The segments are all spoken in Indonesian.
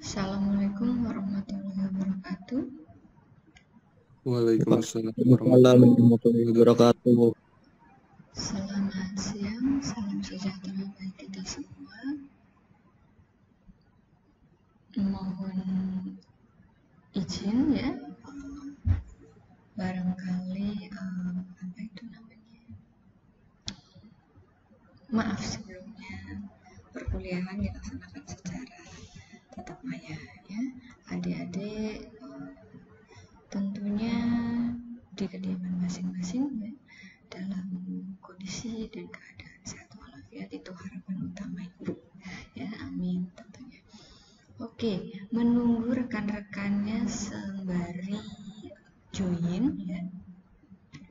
Assalamualaikum warahmatullahi wabarakatuh. Waalaikumsalam warahmatullahi wabarakatuh. Selamat siang, salam sejahtera bagi kita semua. Mohon izin ya, barangkali apa itu namanya? Maaf sebelumnya, perkuliahan dilaksanakan secara tatap maya ya. Adik-adik tentunya di kediaman masing-masing ya, dalam kondisi dan keadaan sehat walafiat, itu harapan utama ibu ya, amin tentunya. Oke, menunggu rekan-rekannya sembari join ya,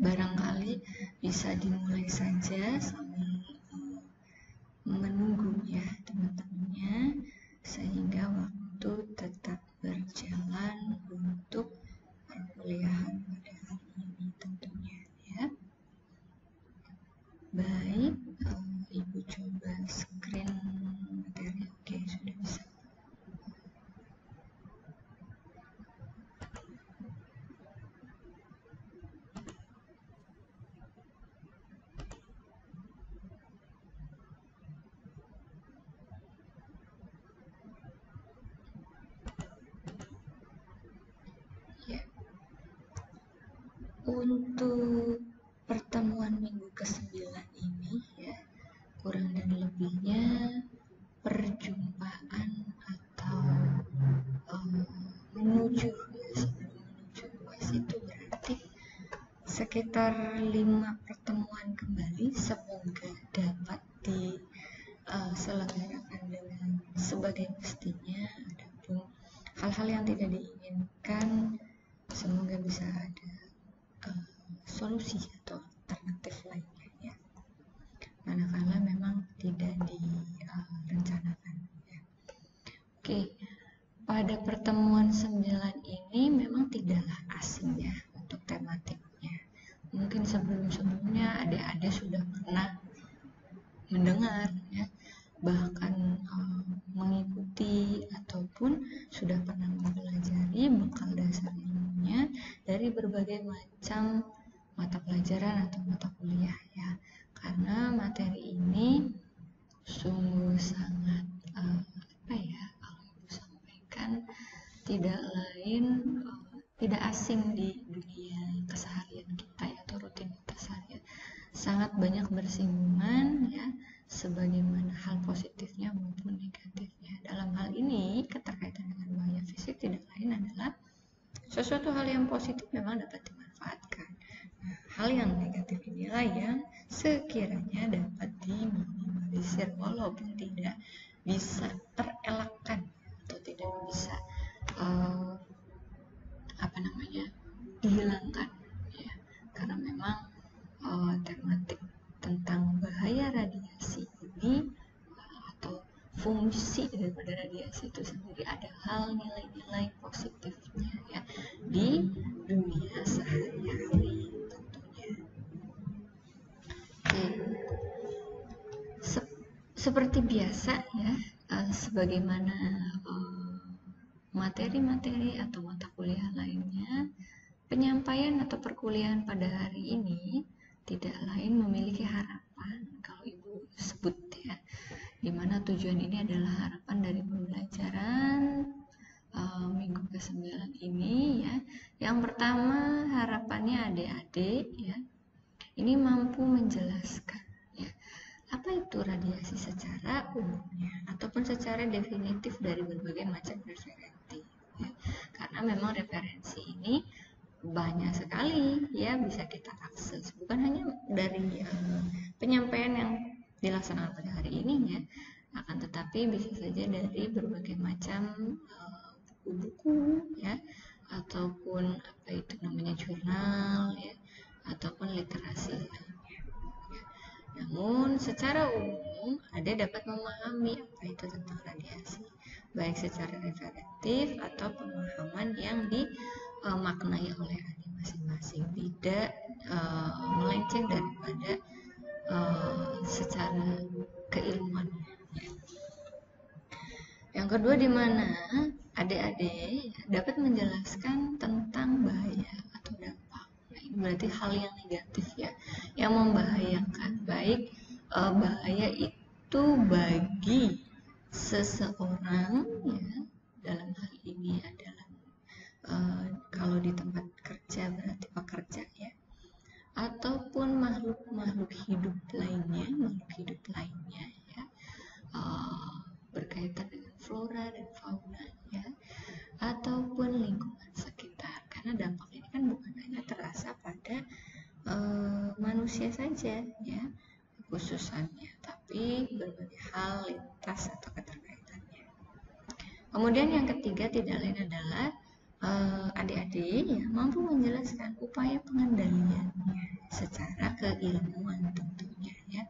barangkali bisa dimulai saja sambil menunggu ya teman-temannya, sehingga waktu tetap berjalan untuk perkuliahan pada hari ini tentunya ya. Baik, ibu coba screen materi. Oke, sudah bisa. Untuk pertemuan minggu ke-9 ini ya, kurang dan lebihnya perjumpaan atau menuju ya, sebelum menuju UAS itu berarti sekitar 5 pertemuan kembali, semoga dapat diselenggarakan dengan sebagai mestinya. Adapun hal-hal yang tidak diinginkan, semoga bisa ada solusi atau alternatif lainnya ya, manakala memang tidak direncanakan ya. Oke, pada pertemuan 9 ini memang tidaklah asing ya untuk tematiknya. Mungkin sebelum-sebelumnya adik-adik sudah pernah mendengar ya, bahkan mengikuti ataupun sudah pernah mempelajari bekal dasar ilmunya dari berbagai macam mata pelajaran atau mata kuliah ya. Karena materi ini sungguh sangat kalau ibu sampaikan, tidak lain tidak asing di dunia keseharian kita ya, atau rutinitas harian. Sangat banyak bersinggungan ya, sebagaimana hal positifnya maupun negatifnya. Dalam hal ini, keterkaitan dengan bahaya fisik tidak lain adalah sesuatu hal yang positif memang dapat dimanfaatkan. Nah, hal yang negatif inilah yang sekiranya dapat diminimalisir, walaupun tidak bisa terelakkan atau tidak bisa dihilangkan ya, karena memang tematik tentang bahaya radiasi ini atau fungsi daripada radiasi itu sendiri, ada hal nilai-nilai positifnya ya di dunia sehari-hari tentunya. Oke. Seperti biasa ya, sebagaimana materi-materi atau mata kuliah lainnya, penyampaian atau perkuliahan pada hari ini tidak lain memiliki harapan, kalau ibu sebut ya, dimana tujuan ini adalah harapan dari pembelajaran minggu ke-9 ini ya. Yang pertama, harapannya adik-adik ya, ini mampu menjelaskan ya, apa itu radiasi secara umumnya ataupun secara definitif dari berbagai macam referensi ya. Karena memang referensi ini banyak sekali ya, bisa kita akses, bukan hanya dari penyampaian yang dilaksanakan pada hari ini ya, akan tetapi bisa saja dari berbagai macam buku-buku ya, ataupun apa itu namanya jurnal ya, ataupun literasi lainnya. Namun secara umum ada dapat memahami apa itu tentang radiasi, baik secara referentif atau pemahaman yang dimaknai oleh adik masing-masing, tidak melenceng daripada secara keilmuan. Yang kedua, di mana adik-adik dapat menjelaskan tentang bahaya atau dampak. Nah, ini berarti hal yang negatif ya, yang membahayakan, baik bahaya itu bagi seseorang ya, dalam hal ini adalah kalau di tempat kerja berarti pekerja ya, ataupun makhluk hidup lainnya ya, berkaitan dengan flora dan fauna ya, ataupun lingkungan sekitar. Karena dampak ini kan bukan hanya terasa pada manusia saja ya khususannya, tapi berbagai hal lintas atau keterkaitannya. Kemudian yang ketiga tidak lain adalah adik-adik ya mampu menjelaskan upaya pengendaliannya secara keilmuan tentunya ya.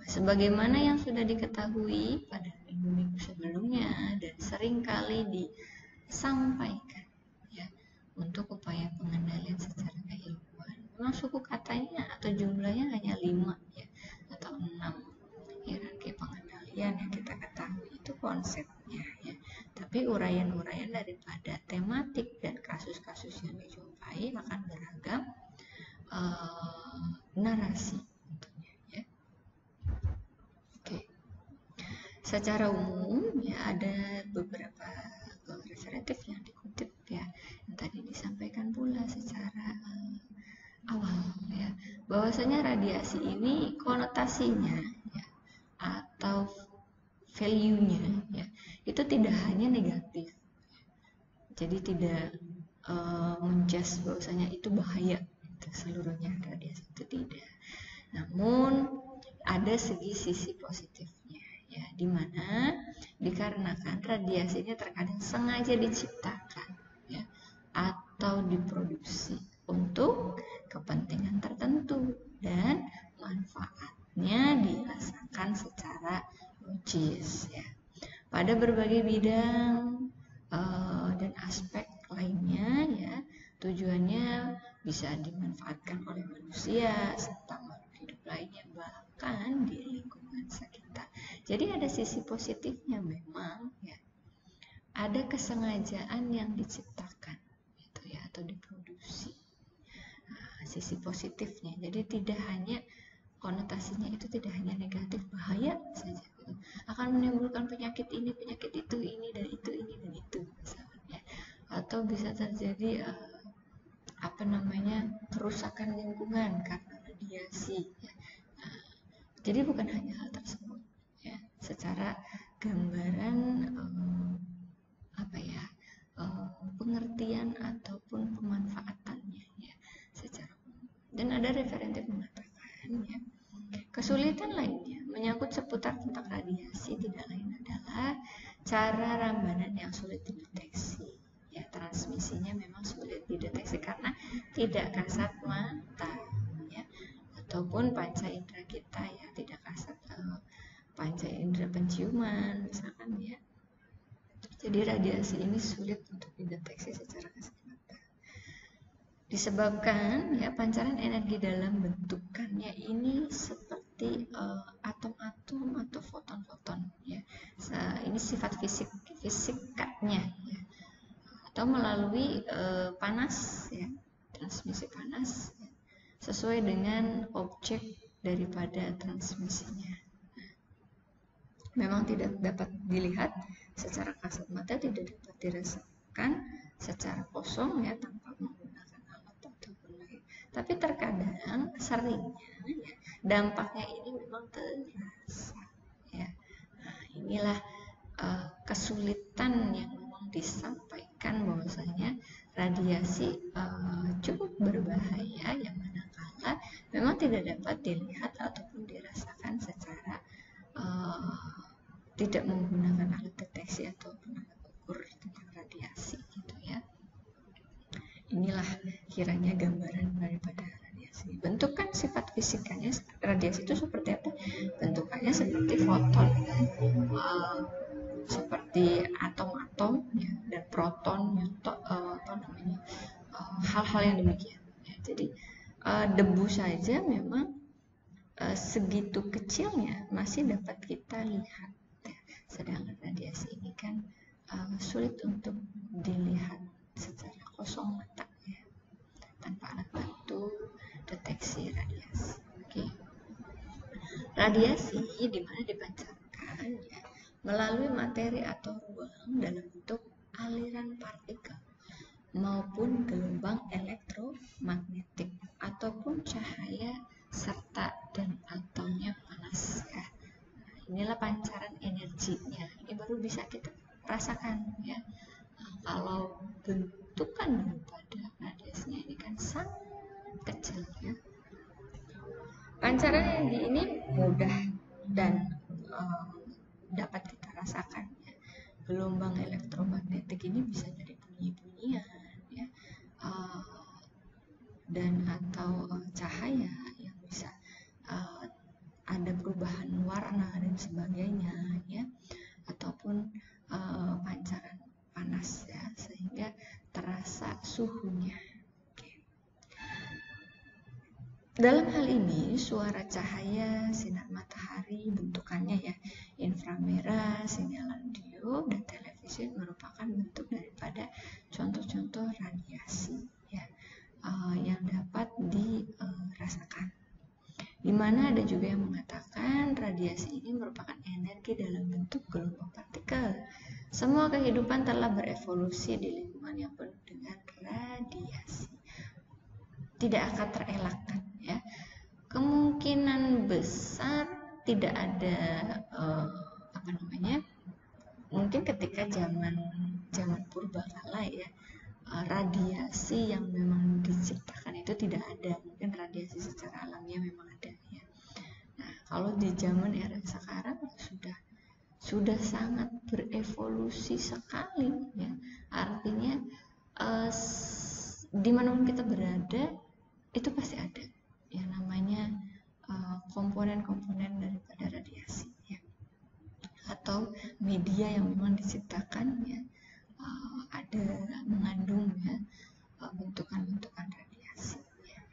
Sebagaimana yang sudah diketahui pada minggu-minggu sebelumnya dan sering kali disampaikan ya, untuk upaya pengendalian secara keilmuan. Memang suku katanya atau jumlahnya hanya 5 ya atau 6 hierarki pengendalian yang kita ketahui itu konsepnya ya. Tapi uraian-uraian daripada tematik dan kasus-kasus yang dijumpai akan beragam narasi tentunya ya. Oke. Secara umum ya ada beberapa referatif yang dikutip ya, yang tadi disampaikan pula secara awal ya, bahwasanya radiasi ini konotasinya ya, atau value-nya ya, itu tidak hanya negatif. Jadi tidak menjudge bahwasanya itu bahaya itu seluruhnya radiasi, itu tidak. Namun ada sisi positifnya ya, dimana dikarenakan radiasinya terkadang sengaja diciptakan ya atau diproduksi untuk kepentingan tertentu dan manfaatnya dirasakan secara logis ya pada berbagai bidang dan aspek lainnya ya. Tujuannya bisa dimanfaatkan oleh manusia serta makhluk hidup lainnya, bahkan di lingkungan sekitar. Jadi ada sisi positifnya memang ya, ada kesengajaan yang diciptakan gitu ya atau diproduksi. Nah, sisi positifnya, jadi tidak hanya konotasinya itu tidak hanya negatif bahaya saja gitu. Akan menimbulkan penyakit ini, penyakit itu, ini dan itu, ini dan itu misalnya, atau bisa terjadi kerusakan lingkungan karena radiasi ya. Nah, jadi bukan hanya hal tersebut ya, secara gambaran pengertian ataupun pemanfaatannya ya secara umum. Dan ada referensi mengatakan ya, kesulitan lainnya menyangkut seputar tentang radiasi tidak lain adalah cara rambanan yang sulit dideteksi ya, transmisinya memang sulit dideteksi karena tidak kasat mata ya, ataupun panca indera kita ya tidak kasat panca indera penciuman misalkan ya. Jadi radiasi ini sulit untuk dideteksi secara kasat mata. Disebabkan ya pancaran energi dalam bentukannya ini seperti atom-atom atau foton-foton ya. Ini sifat fisikanya ya. Atau melalui panas ya, transmisi panas ya, sesuai dengan objek daripada transmisinya. Memang tidak dapat dilihat secara kasat mata, tidak dapat dirasakan secara kosong ya tanpa menggunakan alat ataupun lain. Tapi terkadang seringnya ya, dampaknya ini memang terasa ya. Nah, inilah kesulitan yang memang disampaikan bahwasanya radiasi cukup berbahaya yang manakala memang tidak dapat dilihat ataupun dirasakan secara tidak menggunakan alat deteksi ataupun alat ukur tentang radiasi gitu ya. Inilah kiranya gambaran daripada radiasi. Bentukan sifat fisikanya radiasi itu seperti apa? Bentukannya seperti foton, seperti atom-atom ya, dan proton ya, hal-hal yang demikian ya. Jadi debu saja memang segitu kecilnya masih dapat kita lihat ya. Sedangkan radiasi ini kan sulit untuk dilihat secara kosong mata ya, tanpa alat bantu deteksi radiasi. Oke. Radiasi di mana dipancarkan ya, melalui materi atau ruang dalam bentuk aliran partikel maupun gelombang elektromagnetik ataupun cahaya serta dan atomnya panas ya. Inilah pancaran energinya. Ini baru bisa kita rasakan ya. Kalau bentukan daripada radiasinya ini kan sangat kecil ya. Pancaran energi ini mudah dan dapat kita rasakan ya. Gelombang elektromagnetik ini bisa dari bunyi-bunyian ya, dan atau cahaya yang bisa ada perubahan warna dan sebagainya ya, ataupun pancaran panas ya, sehingga terasa suhunya. Dalam hal ini, suara cahaya, sinar matahari, bentukannya ya, inframerah, sinyal radio, dan televisi merupakan bentuk daripada contoh-contoh radiasi ya, yang dapat dirasakan. Di mana ada juga yang mengatakan radiasi ini merupakan energi dalam bentuk gelombang partikel. Semua kehidupan telah berevolusi di lingkungan yang penuh dengan radiasi. Tidak akan terelakkan ya. Kemungkinan besar tidak ada mungkin ketika zaman purbakala ya, radiasi yang memang diciptakan itu tidak ada. Mungkin radiasi secara alamiah memang ada ya. Nah, kalau di zaman era sekarang sudah sangat berevolusi sekali ya. Artinya dimanapun kita berada itu pasti ada yang namanya komponen-komponen daripada radiasi ya, atau media yang memang diciptakan ya, ada mengandung ya bentukan-bentukan radiasi ya.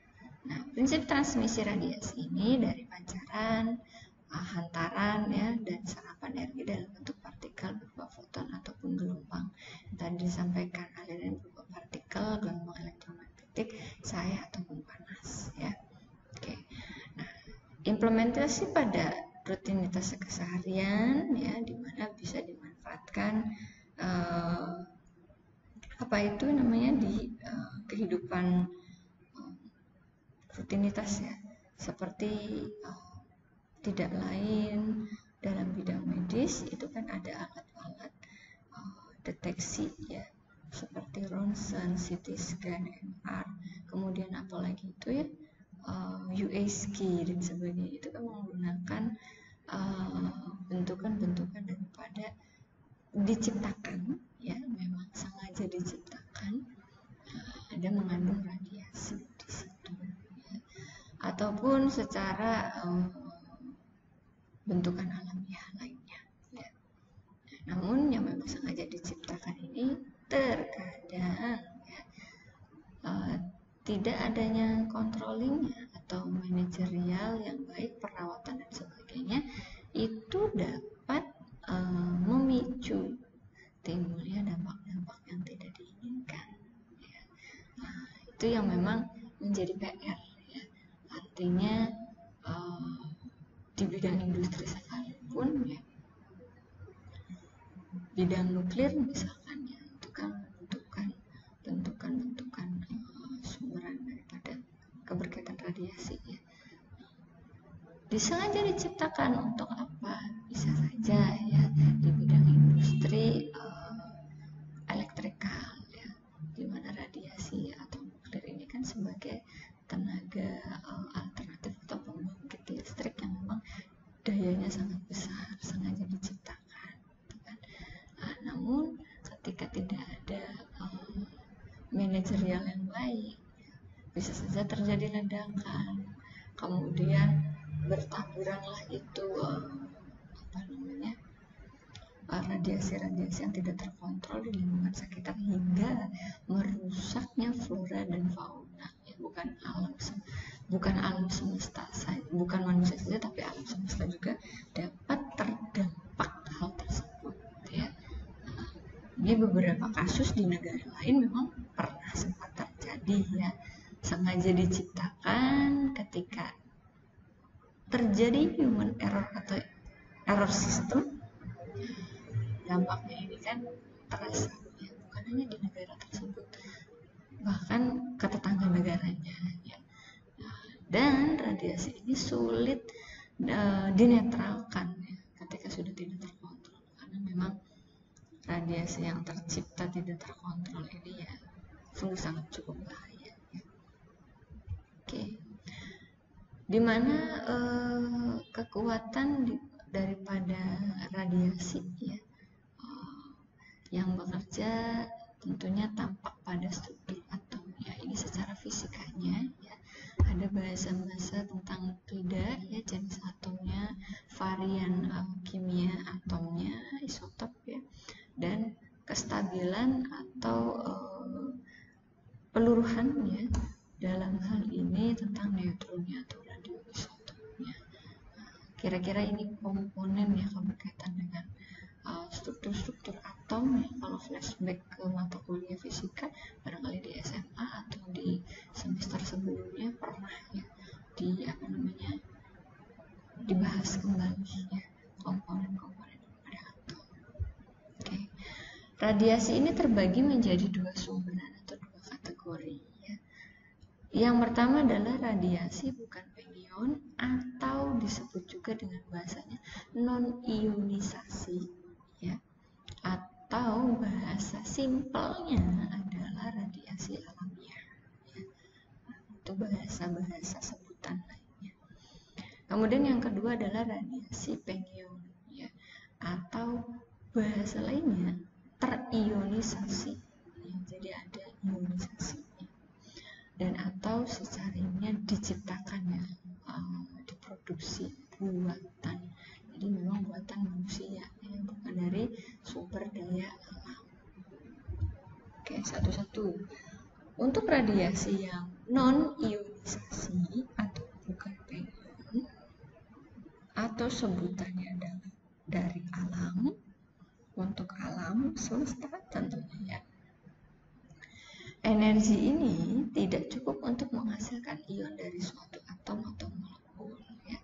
Nah, prinsip transmisi radiasi ini dari pancaran, hantaran ya, dan serapan energi dalam bentuk partikel berupa foton ataupun gelombang. Tadi disampaikan aliran berupa partikel, gelombang elektromagnetik, cahaya ataupun panas ya. Oke. Nah, implementasi pada rutinitas keseharian ya, di mana bisa dimanfaatkan di kehidupan rutinitas ya, seperti tidak lain dalam bidang medis itu kan ada alat-alat deteksi ya, seperti ronsen, CT scan, MR, kemudian apalagi itu ya, USG dan sebagainya. Itu kan menggunakan bentukan-bentukan daripada diciptakan ya, memang sengaja diciptakan, ada mengandung radiasi di situ ya, ataupun secara bentukan alamiah lainnya ya. Namun yang memang sengaja diciptakan ini terkadang ya, tidak adanya controllingnya atau manajerial yang baik, perawatan dan sebagainya, itu dapat memicu timbulnya dampak-dampak yang tidak diinginkan ya. Nah, itu yang memang menjadi PR ya. Artinya di bidang industri sekalipun ya, bidang nuklir misalkan ya, itu kan bentukan sumberan daripada keberkaitan radiasi ya, disengaja diciptakan untuk apa? Bisa saja ya di bidang industri elektrikal ya, di mana radiasi atau nuklir ini kan sebagai tenaga alternatif atau pembangkit listrik yang memang dayanya sangat besar, sengaja diciptakan kan. Nah, namun ketika tidak ada manajerial yang baik, bisa saja terjadi ledakan, kemudian bertaburanlah itu radiasi-radiasi yang tidak terkontrol di lingkungan sekitar hingga merusaknya flora dan fauna ya, bukan alam semesta saja, bukan manusia saja, tapi alam semesta juga dapat terdampak hal tersebut ya. Ini beberapa kasus di negara lain memang pernah sempat terjadi ya, sengaja diciptakan ketika terjadi human error atau error sistem. Dampaknya ini kan terasa ya, bukan hanya di negara tersebut, bahkan ke tetangga negaranya ya. Dan radiasi ini sulit dinetralkan ya, ketika sudah tidak terkontrol, karena memang radiasi yang tercipta tidak terkontrol ini ya sungguh sangat cukup bahaya ya. Oke. Dimana kekuatan daripada radiasi ya yang bekerja tentunya tampak pada struktur atom ya, ini secara fisikanya ya. Ada bahasa-bahasa tentang nuklir ya, jenis atomnya, varian kimia atomnya, isotop ya, dan kestabilan atau peluruhannya. Dalam hal ini tentang neutronnya atau radioisotopnya. Kira-kira ini komponen ya berkaitan dengan struktur-struktur atom ya. Kalau flashback ke mata kuliah fisika barangkali di SMA atau di semester sebelumnya pernah ya dibahas kembali ya komponen-komponen pada atom. Oke. Radiasi ini terbagi menjadi dua sumberan atau dua kategori ya. Yang pertama adalah radiasi bukan pion atau disebut juga dengan bahasanya non-ionisasi ya, atau bahasa simpelnya adalah radiasi alamiah ya. Itu bahasa-bahasa sebutan lainnya. Kemudian yang kedua adalah radiasi pion ya, atau bahasa lainnya terionisasi ya, jadi ada ionisasi dan atau secaranya diciptakan ya, diproduksi buatan, jadi memang buatan manusia ya, bukan dari sumber daya alam. Oke, satu-satu. Untuk radiasi yang non ionisasi atau bukan pion atau sebutannya adalah dari alam, untuk alam semesta tentunya ya. Energi ini tidak cukup untuk menghasilkan ion dari suatu atom atau molekul ya.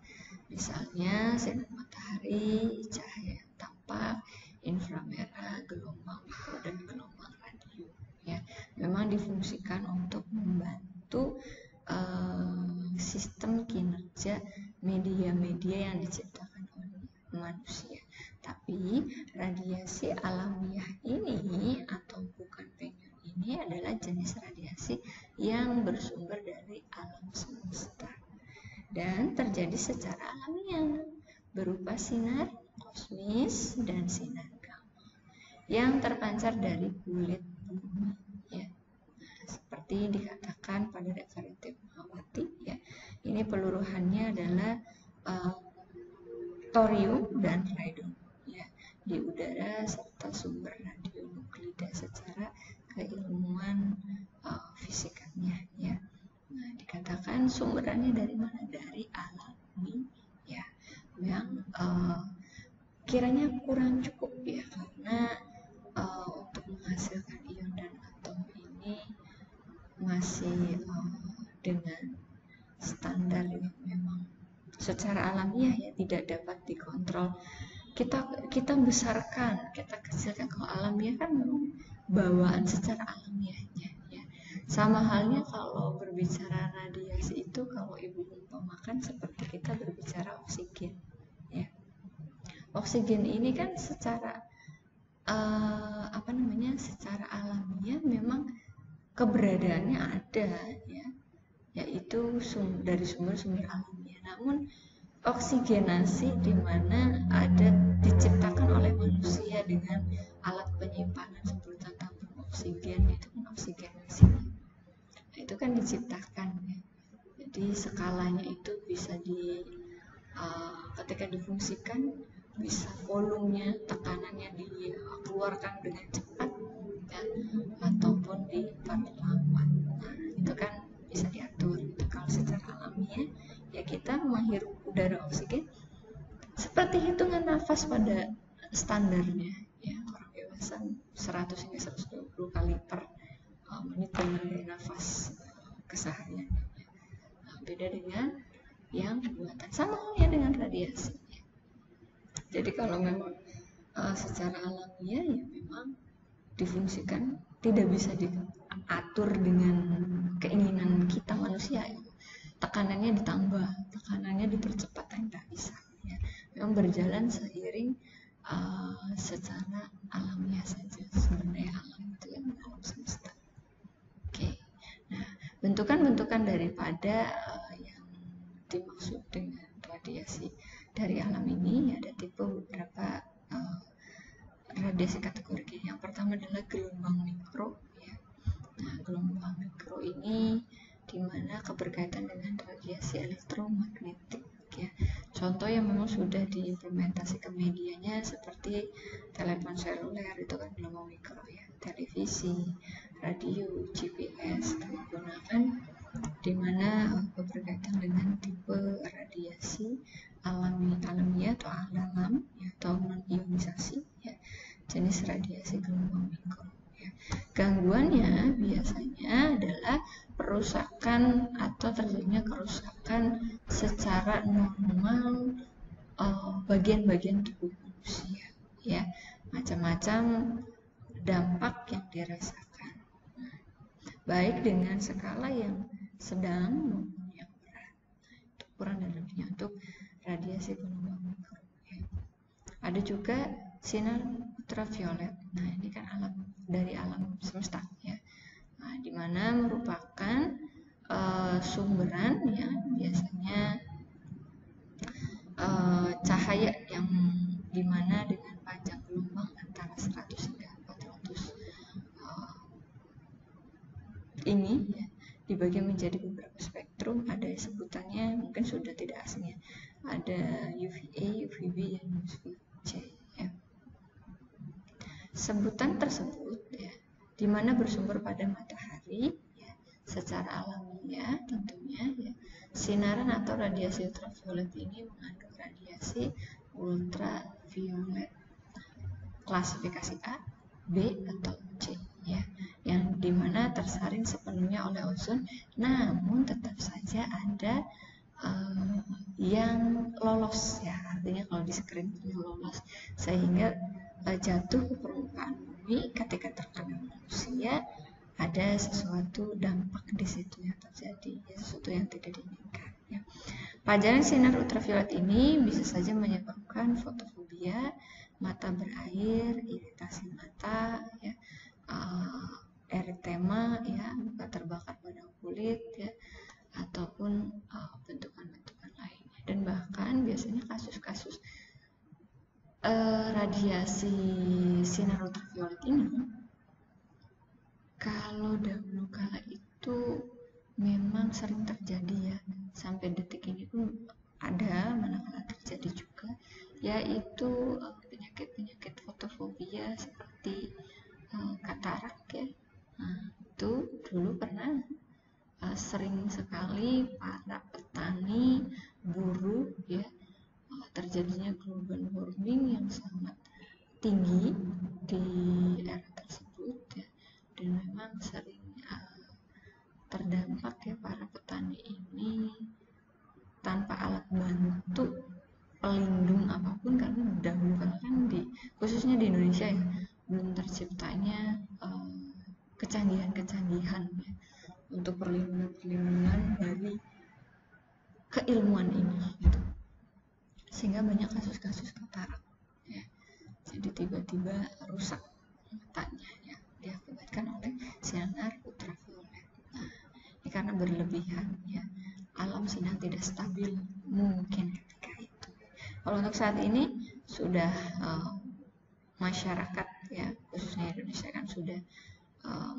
Misalnya sinar matahari, cahaya yang tampak, inframerah, gelombang mikro dan gelombang radio ya. Memang difungsikan untuk membantu sistem kinerja media-media yang diciptakan oleh manusia. Tapi radiasi alamiah ini atau bukan pion ini adalah jenis radiasi yang bersumber dari alam semesta dan terjadi secara alamiah berupa sinar kosmis dan sinar gamma yang terpancar dari kulit bumi ya. Seperti dikatakan pada referensi Mahawati ya, ini peluruhannya adalah thorium dan radon ya di udara serta sumber radionuklida secara keilmuan fisikanya ya. Nah, dikatakan sumberannya dari mana? Dari alami ya, yang kiranya kurang cukup ya, karena untuk menghasilkan ion dan atom ini masih dengan standar yang memang secara alamiah ya tidak dapat dikontrol. Kita besarkan, kita kecilkan. Kalau alamiah kan memang bawaan secara alamiahnya ya. Sama halnya kalau berbicara radiasi itu, kalau ibu umpamakan seperti kita berbicara oksigen ya. Oksigen ini kan secara secara alamiah memang keberadaannya ada ya, yaitu dari sumber-sumber alamiah. Namun oksigenasi di mana ada diciptakan oleh manusia dengan alat penyimpanan seperti tabung oksigen, itu kan oksigenasi. Nah, itu kan diciptakan ya. Jadi skalanya itu bisa ketika difungsikan bisa volumenya, tekanannya dikeluarkan dengan cepat ya, ataupun diperlambat. Nah, itu kan bisa diatur. Kalau secara alamiah ya kita menghirup udara oksigen seperti hitungan nafas pada standarnya ya, orang dewasa 100 100 hingga 120 kali per menit dari nafas keseharian. Beda dengan yang buatan, sama halnya dengan radiasi. Jadi kalau memang secara alamiah ya memang difungsikan, tidak bisa diatur dengan keinginan kita manusia ya. Tekanannya ditambah, tekanannya dipercepat, tidak bisa ya. Memang berjalan seiring secara alamiah saja, sumber daya alam itu yang alam semesta. Oke. Nah, bentukan-bentukan daripada yang dimaksud dengan radiasi dari alam ini ada tipe beberapa radiasi kategori. Yang pertama adalah gelombang mikro ya. Nah, gelombang mikro ini dimana keberkaitan dengan radiasi elektromagnetik ya. Contoh yang memang sudah diimplementasikan medianya seperti telepon seluler, itu kan gelombang mikro ya. Televisi, radio, GPS digunakan dimana berkaitan dengan tipe radiasi alamiah atau alam ya, atau non ionisasi ya, jenis radiasi gelombang mikro ya. Gangguannya biasanya adalah perusakan atau terjadinya kerusakan secara normal bagian-bagian tubuh manusia ya, macam-macam dampak yang dirasakan, baik dengan skala yang sedang maupun yang berat. Itu kurang dan lebihnya untuk radiasi gelombang mikro ya. Ada juga sinar ultraviolet. Nah, ini kan dari alam semesta ya. Nah, dimana merupakan sumberan yang biasanya cahaya yang dimana dengan panjang gelombang antara 100 hingga 400 ini ya, dibagi menjadi beberapa spektrum. Ada sebutannya mungkin sudah tidak asing ya, ada UVA, UVB, dan UVC ya. Sebutan tersebut ya, dimana bersumber pada matahari ya, secara alamiah tentunya ya. Sinaran atau radiasi ultraviolet ini mengandung radiasi ultraviolet klasifikasi A, B, atau C ya, yang dimana tersaring sepenuhnya oleh ozon, namun tetap saja ada yang lolos ya, artinya kalau di screen lolos sehingga jatuh ke permukaan bumi ketika terkena manusia, ada sesuatu dampak di situ yang terjadi ya, sesuatu yang tidak diinginkan ya. Pajaran sinar ultraviolet ini bisa saja menyebabkan fotofobia, mata berair, iritasi mata ya, eritema ya, luka terbakar pada kulit ya, ataupun bentukan-bentukan lainnya. Dan bahkan biasanya kasus-kasus radiasi sinar ultraviolet ini kalau dahulu kala itu memang sering terjadi ya, sampai detik ini pun ada manakala terjadi juga, yaitu penyakit-penyakit fotofobia seperti katarak ya. Nah, itu dulu pernah sering sekali para petani buruh ya, terjadinya global warming yang sangat tinggi di era tersebut ya, dan memang sering terdampak ya para petani ini tanpa alat bantu pelindung apapun, karena dahulu kan khususnya di Indonesia ya, belum terciptanya kecanggihan-kecanggihan ya, untuk perlindungan dari keilmuan ini gitu. Sehingga banyak kasus-kasus katarak ya, jadi tiba-tiba rusak matanya ya, diakibatkan oleh sinar ultraviolet. Nah, ini karena berlebihan ya, alam sedang tidak stabil mungkin ketika itu. Kalau untuk saat ini sudah masyarakat ya, khususnya Indonesia kan sudah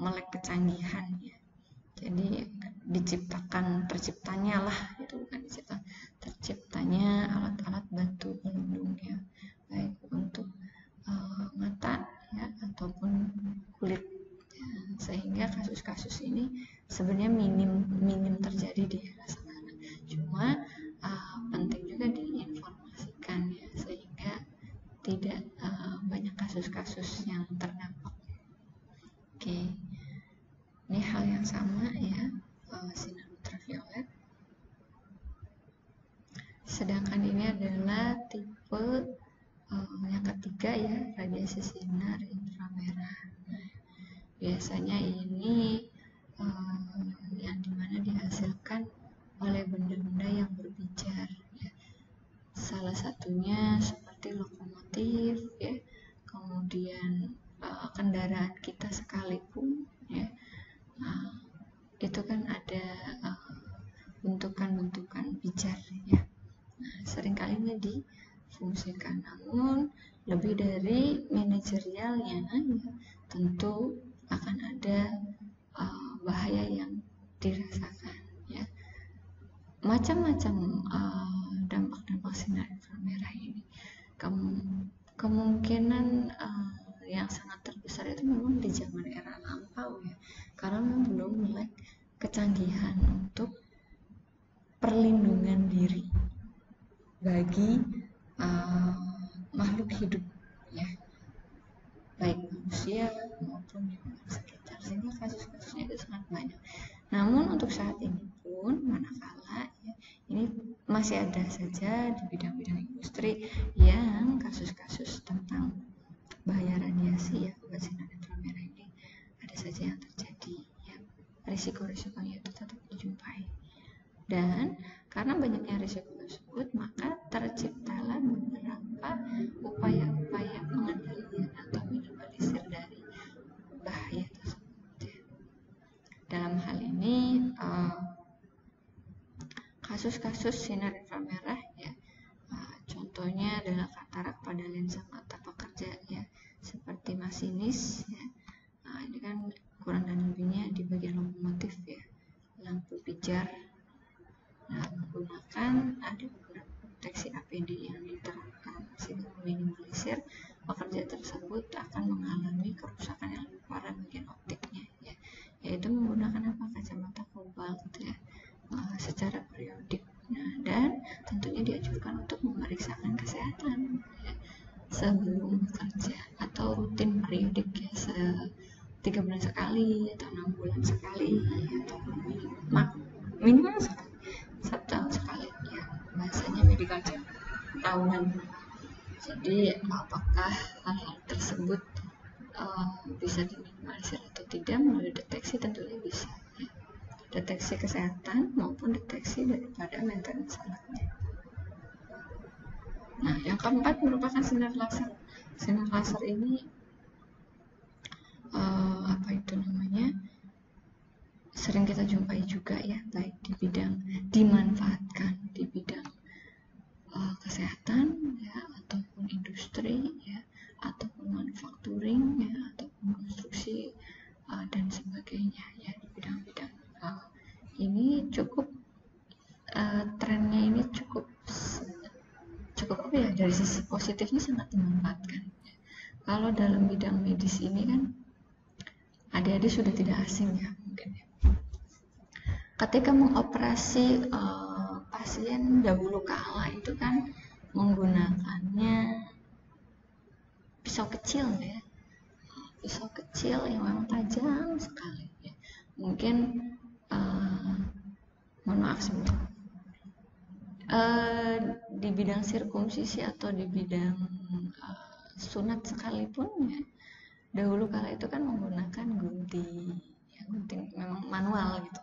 melek kecanggihan ya, jadi terciptanya alat-alat bantu pelindung ya, baik untuk mata ya ataupun kulit ya, sehingga kasus-kasus ini sebenarnya minim terjadi di era sekarang. Cuma penting juga diinformasikan ya, sehingga tidak banyak kasus-kasus yang terdampak Oke, ini hal yang sama ya, sinar ultraviolet. Sedangkan ini adalah tipe yang ketiga ya, radiasi sinar inframerah. Biasanya ini yang dimana dihasilkan oleh benda-benda yang berbijar ya. Salah satunya seperti lokomotif ya, kemudian kendaraan kita sekalipun ya, itu kan ada bentukan-bentukan bijar ya. Seringkali ini difungsikan, namun lebih dari manajerialnya ya, tentu akan ada bahaya yang dirasakan ya. Macam-macam dampak-dampak sinar inframerah ini. Kemungkinan yang sangat terbesar itu memang di zaman era lampau ya, karena memang belum melek kecanggihan untuk perlindungan diri bagi makhluk hidup ya, baik manusia maupun lingkungan sekitar, sehingga kasus-kasusnya itu sangat banyak. Namun untuk saat ini pun manakala ya, ini masih ada saja di bidang-bidang industri yang kasus-kasus tentang bahaya radiasi ya akibat sinar inframerah ini ada saja yang terjadi ya, risiko-risikonya itu tetap dijumpai. Dan karena banyaknya risiko tersebut, maka terciptalah beberapa upaya-upaya pengendalian atau minimalisir dari bahaya tersebut ya. Dalam hal ini kasus-kasus sinar inframerah ya, contohnya adalah katarak pada lensa mata pekerja ya, seperti masinis ya. Ini kan ukuran dan lebihnya di bagian lokomotif ya, lampu pijar. Menggunakan ada beberapa proteksi APD yang diterapkan sehingga meminimalisir pekerja tersebut akan mengalami kerusakan yang lebih parah bagian optiknya ya, yaitu menggunakan kacamata kobalt ya, secara periodik. Dan tentunya dianjurkan untuk memeriksakan kesehatan ya, sebelum bekerja atau rutin periodik ya, 3 bulan sekali atau 6 bulan sekali atau minimal sekali, 1 tahun sekali ya, bahasanya medical check tahunan. Jadi apakah hal-hal tersebut bisa diminimalisir atau tidak melalui deteksi? Tentunya bisa ya. Deteksi kesehatan maupun deteksi daripada maintenance alatnya. Nah, yang keempat merupakan sinar laser. Sinar laser ini sering kita jumpai juga ya, baik di bidang dimanfaatkan di bidang kesehatan ya, ataupun industri ya, ataupun manufacturing ya, ataupun konstruksi dan sebagainya ya, di bidang-bidang ini cukup trennya ini cukup apa ya, dari sisi positifnya sangat dimanfaatkan. Kalau dalam bidang medis ini kan adik-adik sudah tidak asing ya mungkin ya. Ketika mengoperasi pasien dahulu kala itu kan menggunakannya pisau kecil ya, pisau kecil yang memang tajam sekali ya. Mungkin mohon maaf sebelum di bidang sirkumsisi atau di bidang sunat sekalipun ya, dahulu kala itu kan menggunakan gunting ya, gunting memang manual gitu.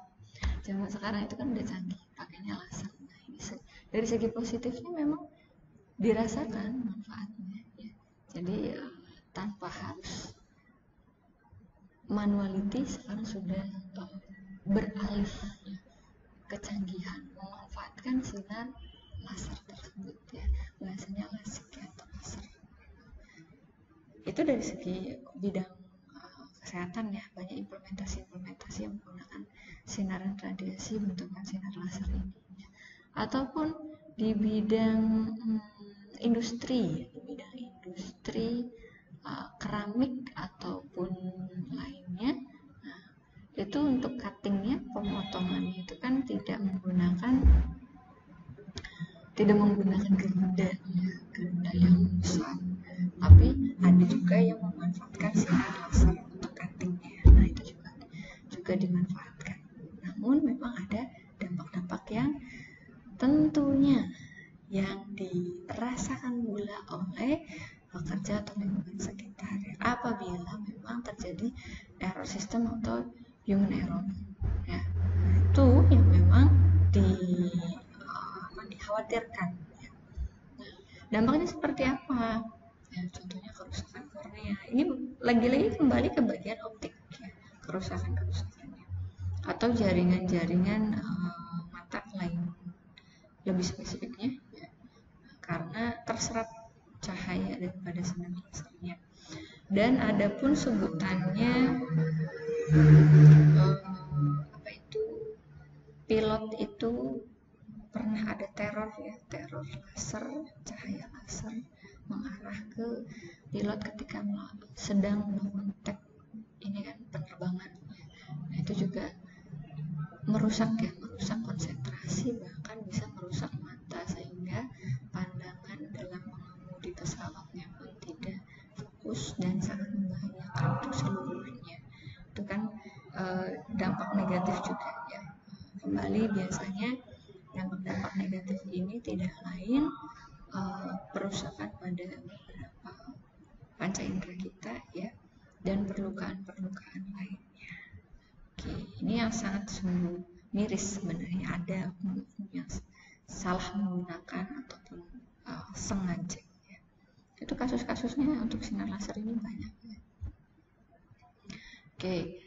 Zaman sekarang itu kan udah canggih, pakainya laser. Nah, ini dari segi positifnya memang dirasakan manfaatnya ya. Jadi tanpa harus manuality, sekarang sudah beralih ya, kecanggihan memanfaatkan sinar laser tersebut ya, bahasanya lasik atau laser. Itu dari segi bidang kesehatan ya, banyak implementasi yang menggunakan sinar radiasi bentukan sinar laser ini ya. Ataupun di bidang industri keramik ataupun lainnya. Nah, itu untuk cuttingnya, pemotongannya itu kan tidak menggunakan gerenda yang besar, tapi ada juga yang memanfaatkan sinar laser untuk cuttingnya. juga dimanfaatkan. Namun memang ada dampak-dampak yang tentunya yang dirasakan pula oleh pekerja atau lingkungan sekitar apabila memang terjadi error sistem atau human error ya, itu yang memang dikhawatirkan ya. Nah, dampaknya seperti apa ya, contohnya kerusakan kornea, ini lagi-lagi kembali ke bagian optik ya, kerusakannya atau jaringan-jaringan mata lain lebih spesifiknya ya, karena terserap cahaya daripada sinar lasernya. Dan adapun sebutannya pilot itu pernah ada teror ya, teror laser, cahaya laser mengarah ke pilot ketika sedang melakukan ini kan penerbangan. Nah, itu juga merusak konsentrasi, bahkan bisa merusak mata sehingga pandangan dalam mengemudi pesawatnya pun tidak fokus dan sangat membahayakan untuk seluruhnya. Itu kan dampak negatif juga ya. Kembali biasanya dampak negatif ini tidak lain perusakan pada beberapa panca indera kita ya, dan perlukaan lainnya. Oke, ini yang sangat sungguh miris sebenarnya, ada yang salah menggunakan ataupun sengaja ya. Itu kasus-kasusnya untuk sinar laser ini banyak ya. Oke,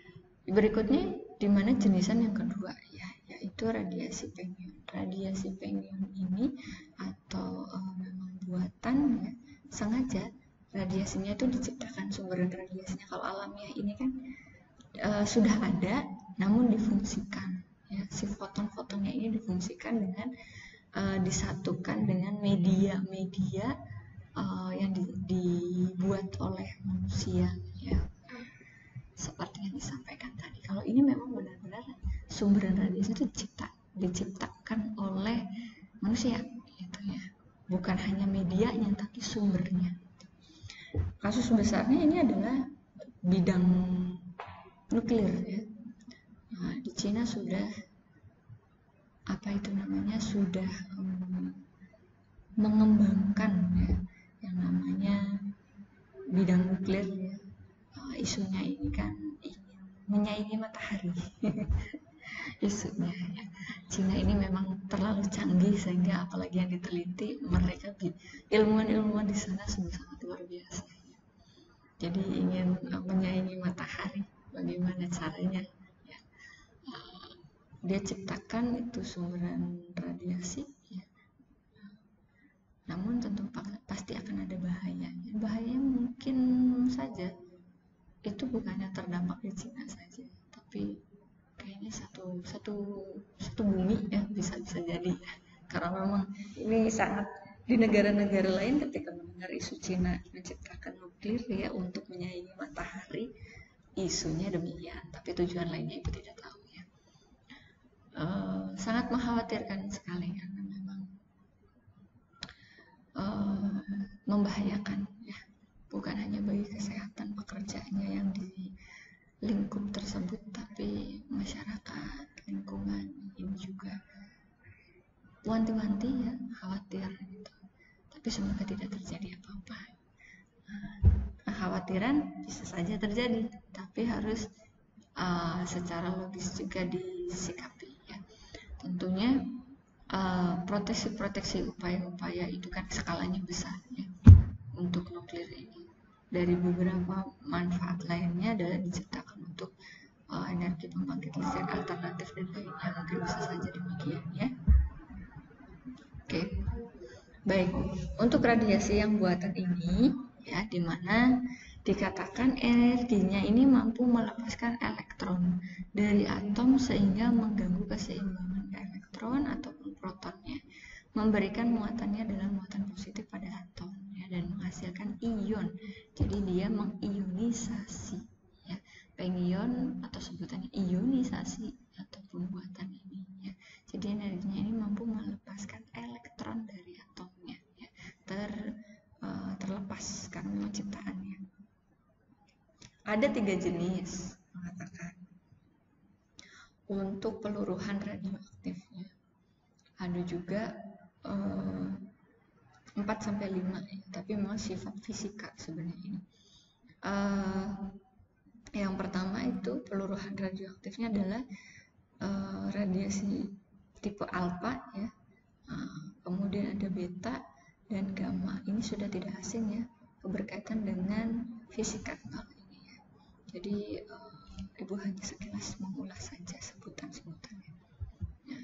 berikutnya dimana jenisan yang kedua ya, yaitu radiasi pengion. Radiasi pengion ini atau memang buatan ya, sengaja radiasinya itu diciptakan, sumber radiasinya kalau alamiah ini kan sudah ada namun difungsikan ya, si foton-fotonnya ini difungsikan dengan disatukan dengan media yang dibuat oleh manusia ya, seperti yang disampaikan tadi. Kalau ini memang benar-benar sumber radiasi itu diciptakan oleh manusia gitu ya, bukan hanya medianya tapi sumbernya. Kasus besarnya ini adalah bidang nuklir ya. Nah, di Cina sudah sudah mengembangkan ya, yang namanya bidang nuklir ya. Isunya ini kan ingin menyaingi matahari. Isunya ya. Cina ini memang terlalu canggih sehingga apalagi yang diteliti, mereka ilmuwan-ilmuwan di sana sangat luar biasa. Jadi ingin menyaingi matahari. Bagaimana caranya ya, dia ciptakan itu sumberan radiasi ya. Namun tentu pasti akan ada bahayanya. Bahayanya mungkin saja itu bukannya terdampak di Cina saja, tapi kayaknya satu bumi ya, bisa jadi ya. Karena memang ini sangat di negara-negara lain ketika mendengar isu Cina menciptakan nuklir ya untuk menyaingi matahari, isunya demikian, tapi tujuan lainnya itu tidak tahu ya. Sangat mengkhawatirkan sekali karena memang membahayakan ya, bukan hanya bagi kesehatan pekerjanya yang di lingkup tersebut, tapi masyarakat, lingkungan ini juga wanti-wanti ya, khawatir gitu. Tapi semoga tidak terjadi apa-apa. Kekhawatiran bisa saja terjadi, tapi harus secara logis juga disikapi ya. Tentunya proteksi upaya-upaya itu kan skalanya besar ya, untuk nuklir ini. Dari beberapa manfaat lainnya adalah diciptakan untuk energi pembangkit listrik alternatif dan lainnya, mungkin bisa saja demikian ya. Oke. Baik, untuk radiasi yang buatan ini ya, dimana dikatakan energinya ini mampu melepaskan elektron dari atom sehingga mengganggu keseimbangan elektron ataupun protonnya, memberikan muatannya dalam muatan positif pada atom ya, dan menghasilkan ion. Jadi dia mengionisasi ya, pengion atau sebutannya ionisasi ataupun buatan ini ya. Jadi energinya ini mampu melepaskan elektron dari atomnya ya, terlepas karena memang ciptaannya. Ada 3 jenis mengatakan. untuk peluruhan radioaktifnya. Ada juga 4-5 ya, tapi memang sifat fisika sebenarnya ini. Yang pertama itu peluruhan radioaktifnya adalah radiasi tipe alfa ya. Kemudian ada beta dan gamma. Ini sudah tidak asing ya, berkaitan dengan fisika kali ini ya. Jadi Ibu hanya sekilas mengulas saja sebutan-sebutannya. Ya.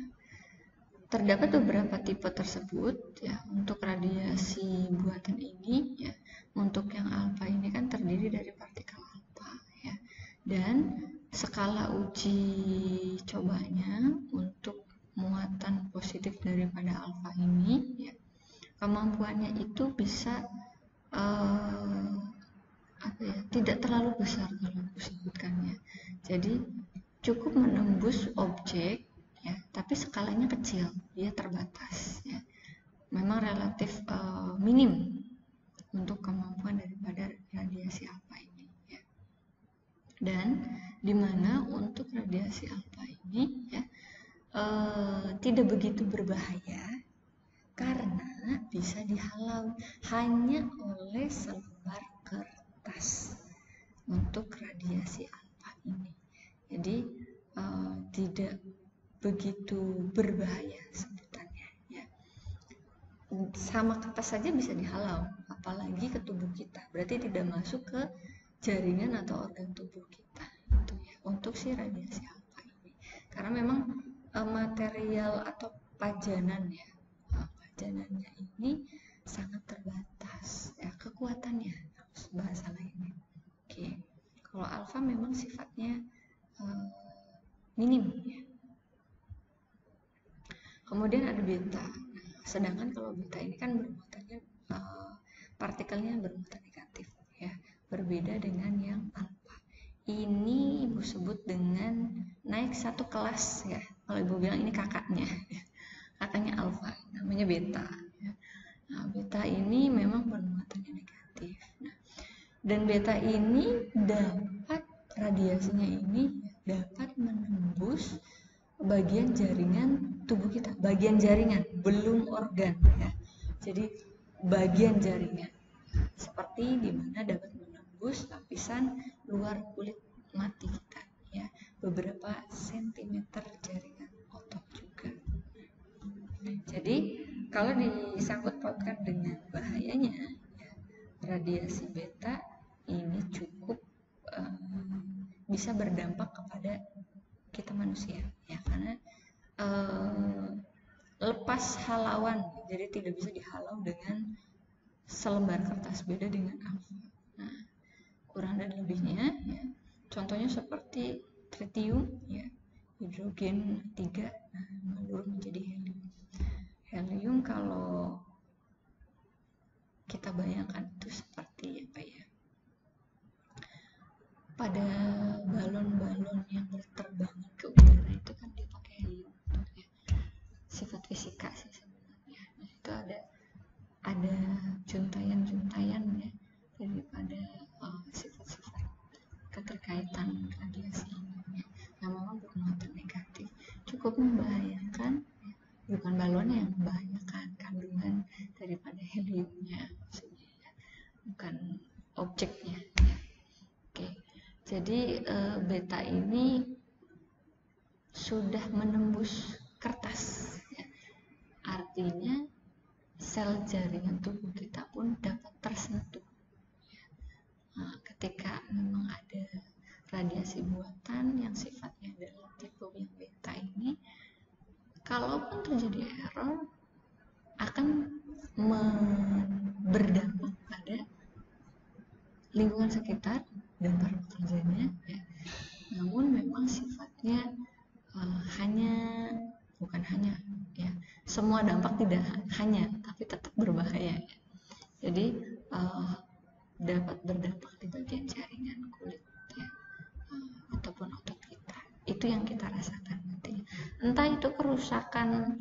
Terdapat beberapa tipe tersebut ya untuk radiasi buatan ini ya. Untuk yang alfa ini kan terdiri dari partikel alfa ya. Dan skala uji cobanya untuk muatan positif daripada alfa ini ya, kemampuannya itu bisa tidak terlalu besar kalau aku sebutkannya. Jadi cukup menembus objek ya, tapi skalanya kecil, dia terbatas ya. Memang relatif minim untuk kemampuan daripada radiasi alfa ini ya. Dan dimana untuk radiasi alfa ini ya tidak begitu berbahaya karena bisa dihalau hanya oleh selembar kertas untuk radiasi alfa ini. Jadi tidak begitu berbahaya sebutannya ya. Sama kertas saja bisa dihalau, apalagi ke tubuh kita. Berarti tidak masuk ke jaringan atau organ tubuh kita gitu ya, untuk si radiasi alfa ini. Karena memang material atau pajanannya ini sangat terbatas ya, kekuatannya bahasa lainnya. Oke. Kalau alfa memang sifatnya minim ya. Kemudian ada beta. Sedangkan kalau beta ini kan bermuatannya partikelnya bermuatan negatif ya, berbeda dengan yang alfa. Ini Ibu sebut dengan naik satu kelas ya. Kalau Ibu bilang ini kakaknya alfa, namanya beta ya. Nah, beta ini memang bermuatannya negatif. Nah, dan beta ini dapat radiasinya ini dapat menembus bagian jaringan tubuh kita, bagian jaringan, belum organ ya. Jadi bagian jaringan seperti dimana dapat menembus lapisan luar kulit mati kita ya, beberapa sentimeter jaringan otot juga. Jadi kalau disangkut pautkan dengan bahayanya ya, radiasi beta ini cukup bisa berdampak kepada kita manusia ya, karena lepas halauan, jadi tidak bisa dihalau dengan selembar kertas, beda dengan alfa. Nah, kurang dan lebihnya ya, contohnya seperti tritium ya, hidrogen 3 melurus menjadi helium. Helium kalau kita bayangkan itu seperti apa ya, pada balon-balon yang berterbangan ke udara itu kan dia pakai helium ya. Sifat fisika sih sebenarnya. Nah, itu ada juntayan-juntayan ya daripada sifat-sifat keterkaitan radiasi ini ya, yang memang bermuatan negatif, cukup membahayakan ya. Bukan balonnya yang membahayakan, kandungan daripada heliumnya maksudnya ya, bukan objeknya ya. Oke. Jadi beta ini sudah menembus kertas ya. Artinya sel jaringan tubuh kita pun dapat tersentuh ya. Nah, ketika memang ada radiasi buatan yang sifatnya adalah tipe yang beta ini, kalaupun terjadi error akan berdampak pada lingkungan sekitar dan para pekerjanya ya. Namun memang sifatnya bukan hanya ya, semua dampak tidak hanya, tapi tetap berbahaya ya. Jadi dapat berdampak di bagian jaringan kulit ya, ataupun otot kita. Itu yang kita rasakan nantinya. Entah itu kerusakan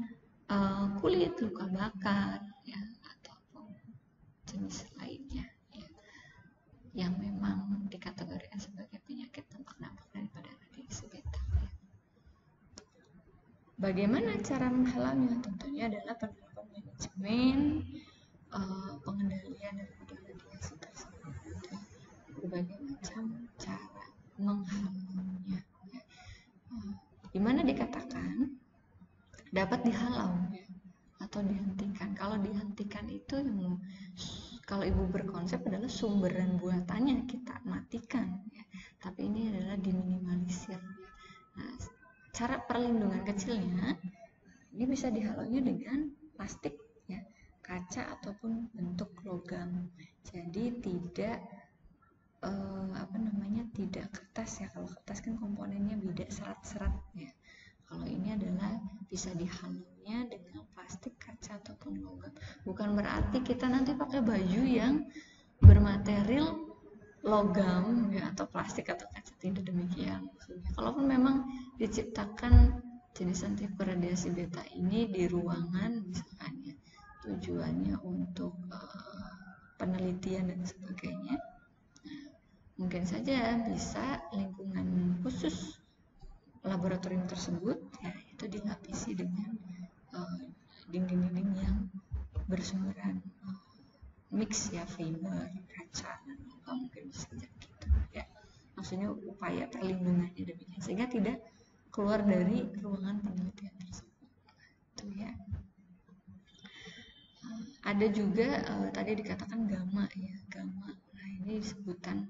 kulit, luka bakar ya, ataupun jenis lainnya ya, yang memang dikategorikan sebagai penyakit dampak-dampak daripada radiasi beta ya. Bagaimana cara menghalangnya? Tentunya adalah penerapan manajemen pengendalian daripada radiasi tersebut. Berbagai macam cara menghalangnya. Di mana dikatakan dapat dihalau atau dihentikan. Kalau dihentikan itu yang kalau ibu berkonsep adalah sumberan buatannya kita matikan, ya. Tapi ini adalah diminimalisir. Nah, cara perlindungan kecilnya ini bisa dihalaunya dengan plastik, ya, kaca ataupun bentuk logam. Jadi tidak tidak kertas, ya. Kalau kertas kan komponennya beda, serat-serat, ya. Kalau ini adalah bisa dihalaunya dengan plastik, kaca ataupun logam. Bukan berarti kita nanti pakai baju yang bermaterial logam, ya, atau plastik atau kaca, tidak demikian. Kalaupun memang diciptakan jenisan tipe radiasi beta ini di ruangan misalkan, ya, tujuannya untuk penelitian dan sebagainya, mungkin saja bisa lingkungan khusus laboratorium tersebut, ya, itu dilapisi dengan dinding-dinding yang bersumberan mix, ya, fiber, kaca, atau mungkin bisa gitu, ya. Maksudnya upaya perlindungannya demikian sehingga tidak keluar dari ruangan penelitian tersebut. Itu, ya. Ada juga tadi dikatakan gamma, ya, gamma. Nah, ini sebutan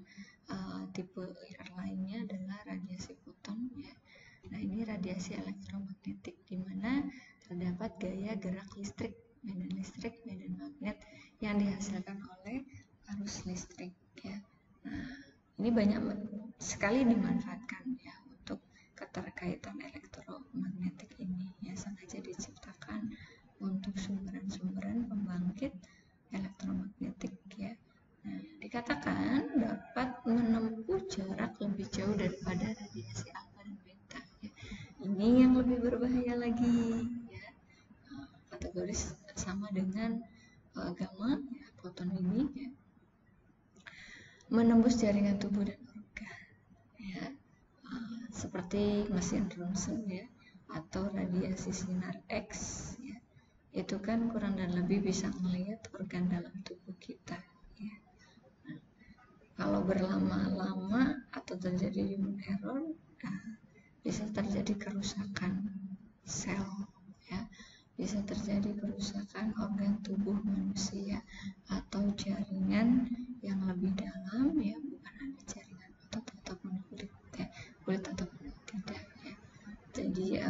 tipe IR lainnya adalah radiasi foton, ya. Nah, ini radiasi elektromagnetik di mana terdapat gaya gerak listrik, medan magnet yang dihasilkan oleh arus listrik, ya. Nah, ini banyak sekali dimanfaatkan, ya, untuk keterkaitan elektromagnetik ini, ya, sengaja diciptakan untuk sumberan-sumberan pembangkit elektromagnetik, ya. Nah, dikatakan dapat menempuh jarak lebih jauh daripada radiasi alfa dan beta, ya. Ini yang lebih berbahaya lagi, ya. Kategoris sama dengan gamma, ya, foton ini, ya, menembus jaringan tubuh dan organ, ya, seperti mesin ronsen, ya, atau radiasi sinar X, ya. Itu kan kurang dan lebih bisa melihat organ dalam tubuh kita, ya. Nah, kalau berlama-lama atau terjadi human error, bisa terjadi kerusakan sel, ya, bisa terjadi kerusakan organ tubuh manusia atau jaringan yang lebih dalam, ya, bukan hanya jaringan otot ataupun kulit, ya, kulit ataupun tidak, ya. Jadi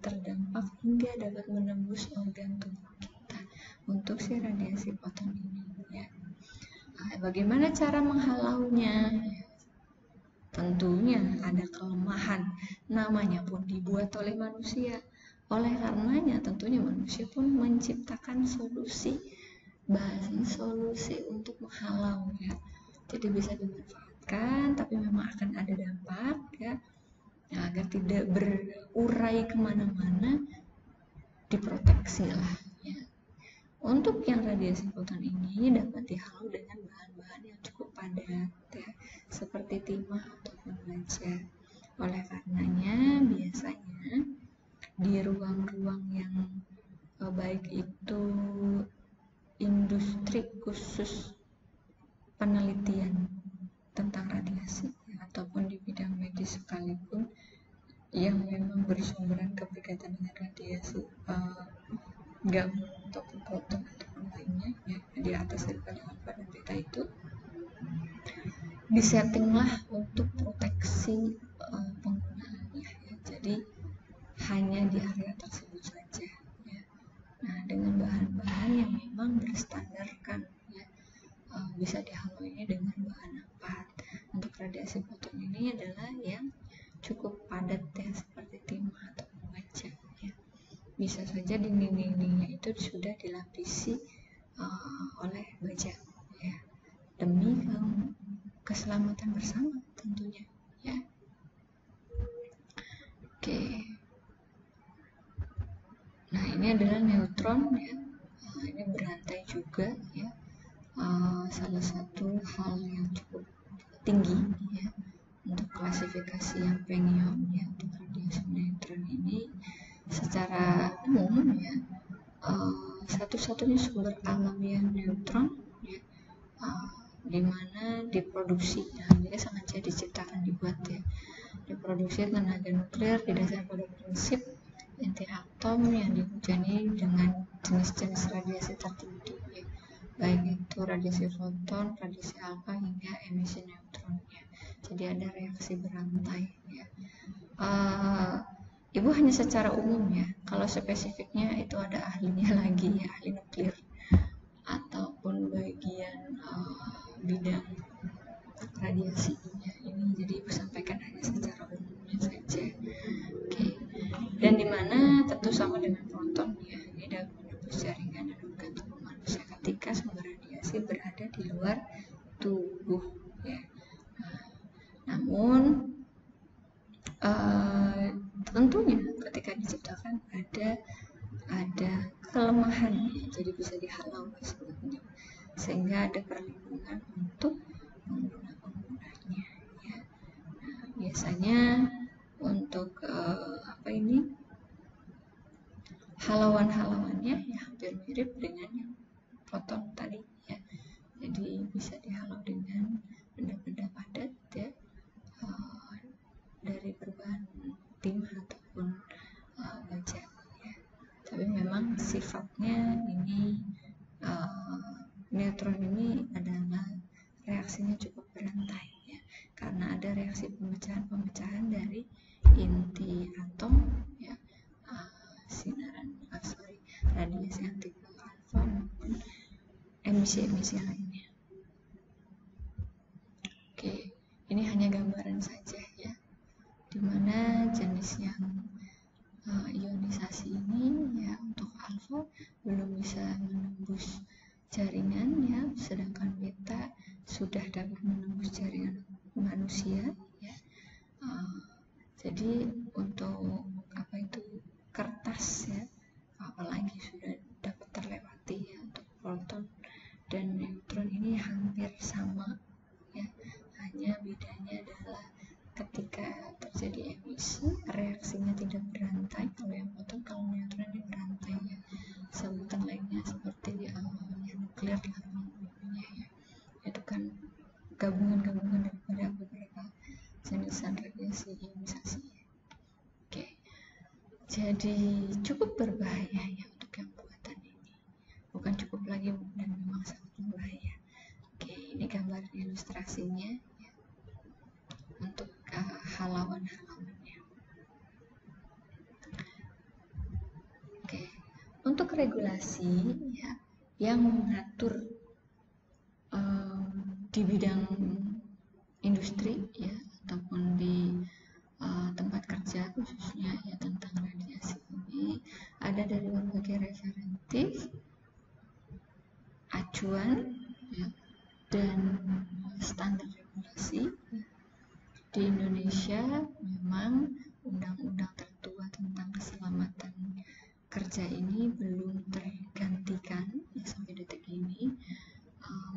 terdampak hingga dapat menembus organ tubuh kita untuk si radiasi foton ini, ya. Nah, bagaimana cara menghalaunya? Tentunya ada kelemahan, namanya pun dibuat oleh manusia. Oleh karenanya tentunya manusia pun menciptakan solusi untuk menghalau, ya. Jadi bisa dimanfaatkan, tapi memang akan ada dampak, ya. Nah, agar tidak berurai kemana-mana, diproteksi lah, ya. Untuk yang radiasi foton ini dapat dihalau dengan bahan-bahan yang cukup padat, ya, seperti timah ataupun baja. Oleh karenanya biasanya di ruang-ruang yang baik itu industri khusus penelitian tentang radiasi, ya, ataupun di bidang medis sekalipun yang memang bersumberan keberkaitan dengan radiasi gamma ataupun foton ataupun lainnya, ya, di atas daripada alfa dan beta itu disettinglah untuk proteksi penggunaannya, ya. Jadi hanya di area tersebut saja, ya. Nah, dengan bahan-bahan yang memang berstandarkan, ya, bisa dihalauinya dengan bahan apa. Untuk radiasi foton ini adalah yang cukup padat, ya, seperti timah atau baja, ya. Bisa saja dinding-dindingnya itu sudah dilapisi oleh baja, ya, demi keselamatan bersama tentunya, ya. Oke. Nah, ini adalah neutron, ya. Ini berantai juga, ya. Salah satu hal yang cukup tinggi, ya, untuk klasifikasi yang penion, ya, untuk radiasi neutron ini secara umum ya, satu-satunya sumber alam yang neutron ya, di mana diproduksi, dia sengaja diciptakan, dibuat ya, diproduksi tenaga nuklir didasarkan pada prinsip inti atom yang dihujani dengan jenis-jenis radiasi tertentu ya, baik itu radiasi foton, radiasi alfa hingga emisi neutron ya. Jadi ada reaksi berantai ya. Ibu hanya secara umum ya, kalau spesifiknya itu ada ahlinya lagi ya, ahli nuklir ataupun bagian bidang radiasinya ini, jadi ibu sampaikan hanya secara umumnya saja. Oke. Dan dimana tentu sama dengan proton ya, ini dapat menembus jaringan dan organ tubuh manusia ketika sumber radiasi berada di luar tubuh ya. Namun tentunya ketika diciptakan ada kelemahan ya, jadi bisa dihalau sebetulnya, sehingga ada perlindungan untuk pengguna-penggunanya ya. Biasanya untuk halauan-halauannya ya hampir mirip dengan yang proton tadi ya, jadi bisa dihalau dengan benda-benda padat ya, dari berbahan tim ataupun baja ya. Tapi memang sifatnya ini neutron ini adalah reaksinya cukup berantai ya, karena ada reaksi pemecahan dari inti atom ya, radiasi anti alfa maupun emisi-emisi lainnya. Oke, ini hanya gambaran saja ya, dimana jenis yang ionisasi ini ya untuk alfa belum bisa menembus jaringan ya, sedangkan beta sudah dapat menembus jaringan manusia ya. Jadi untuk kertas ya, apalagi sudah dapat terlewati ya. Untuk proton dan neutron ini hampir sama ya, hanya bedanya adalah ketika terjadi emisi reaksinya tidak berantai, kalau yang proton, kalau neutron ini berantai ya. Sebutan lainnya seperti yang nuklir lah namanya ya, itu kan gabungan daripada beberapa jenisan radiasi ionisasi ya. Oke, jadi cukup berbahaya ya untuk yang buatan ini, bukan cukup lagi dan memang sangat berbahaya. Oke, ini gambar ilustrasinya ya, untuk halauan-halauannya. Oke, untuk regulasi ya yang mengatur di bidang industri ya ataupun di tempat kerja khususnya ya tentang radiasi ini ada dari berbagai referensi, acuan ya, dan standar regulasi. Di Indonesia memang undang-undang tertua tentang keselamatan kerja ini belum tergantikan ya, sampai detik ini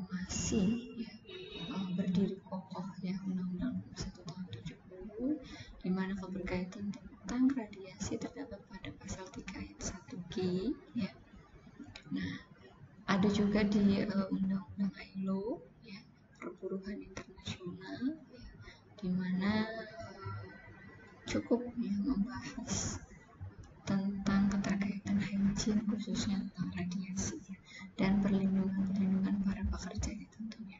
masih ya, berdiri kokoh ya, Undang-Undang 1 tahun 70, di mana keberkaitan tentang radiasi terdapat pada pasal 3 ayat 1G ya. Nah, ada juga di Undang-Undang ILO ya, perburuhan internasional ya, di mana cukup ya membahas tentang keterkaitan hygiene khususnya tentang radiasi ya, dan perlindungan para pekerja ya tentunya.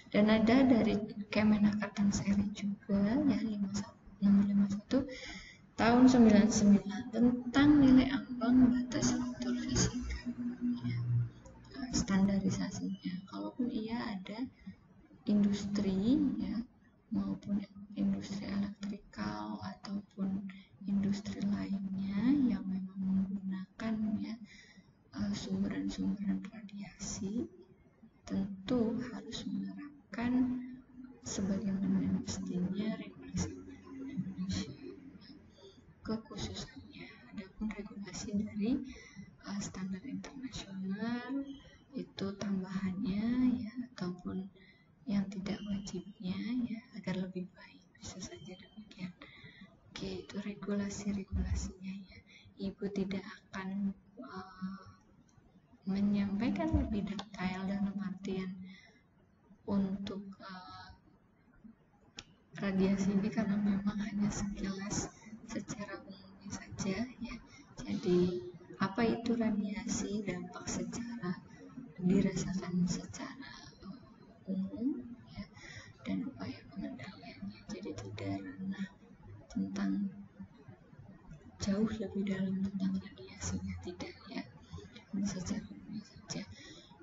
Dan ada dari Kemenaker dan Seri juga ya, nomor 51 tahun 99 tentang nilai ambang batas faktor fisika ya, standarisasinya. Kalaupun ia ada industri ya, maupun industri elektrikal ataupun industri lainnya yang memang menggunakan ya sumberan-sumberan radiasi, tentu harus menerapkan sebagaimana mestinya regulasi Indonesia. Kekhususannya adapun regulasi dari standar internasional itu tambahannya ya, ataupun yang tidak wajibnya ya, agar lebih baik, bisa saja demikian. Oke, itu regulasinya ya. ibu tidak akan menyampaikan lebih detail dalam artian untuk radiasi ini, karena memang hanya sekilas secara umumnya saja ya. Jadi apa itu radiasi, dampak secara dirasakan secara umum ya, dan upaya pengendaliannya. Jadi tidak ranah tentang jauh lebih dalam tentang radiasinya, tidak ya, secara umum saja.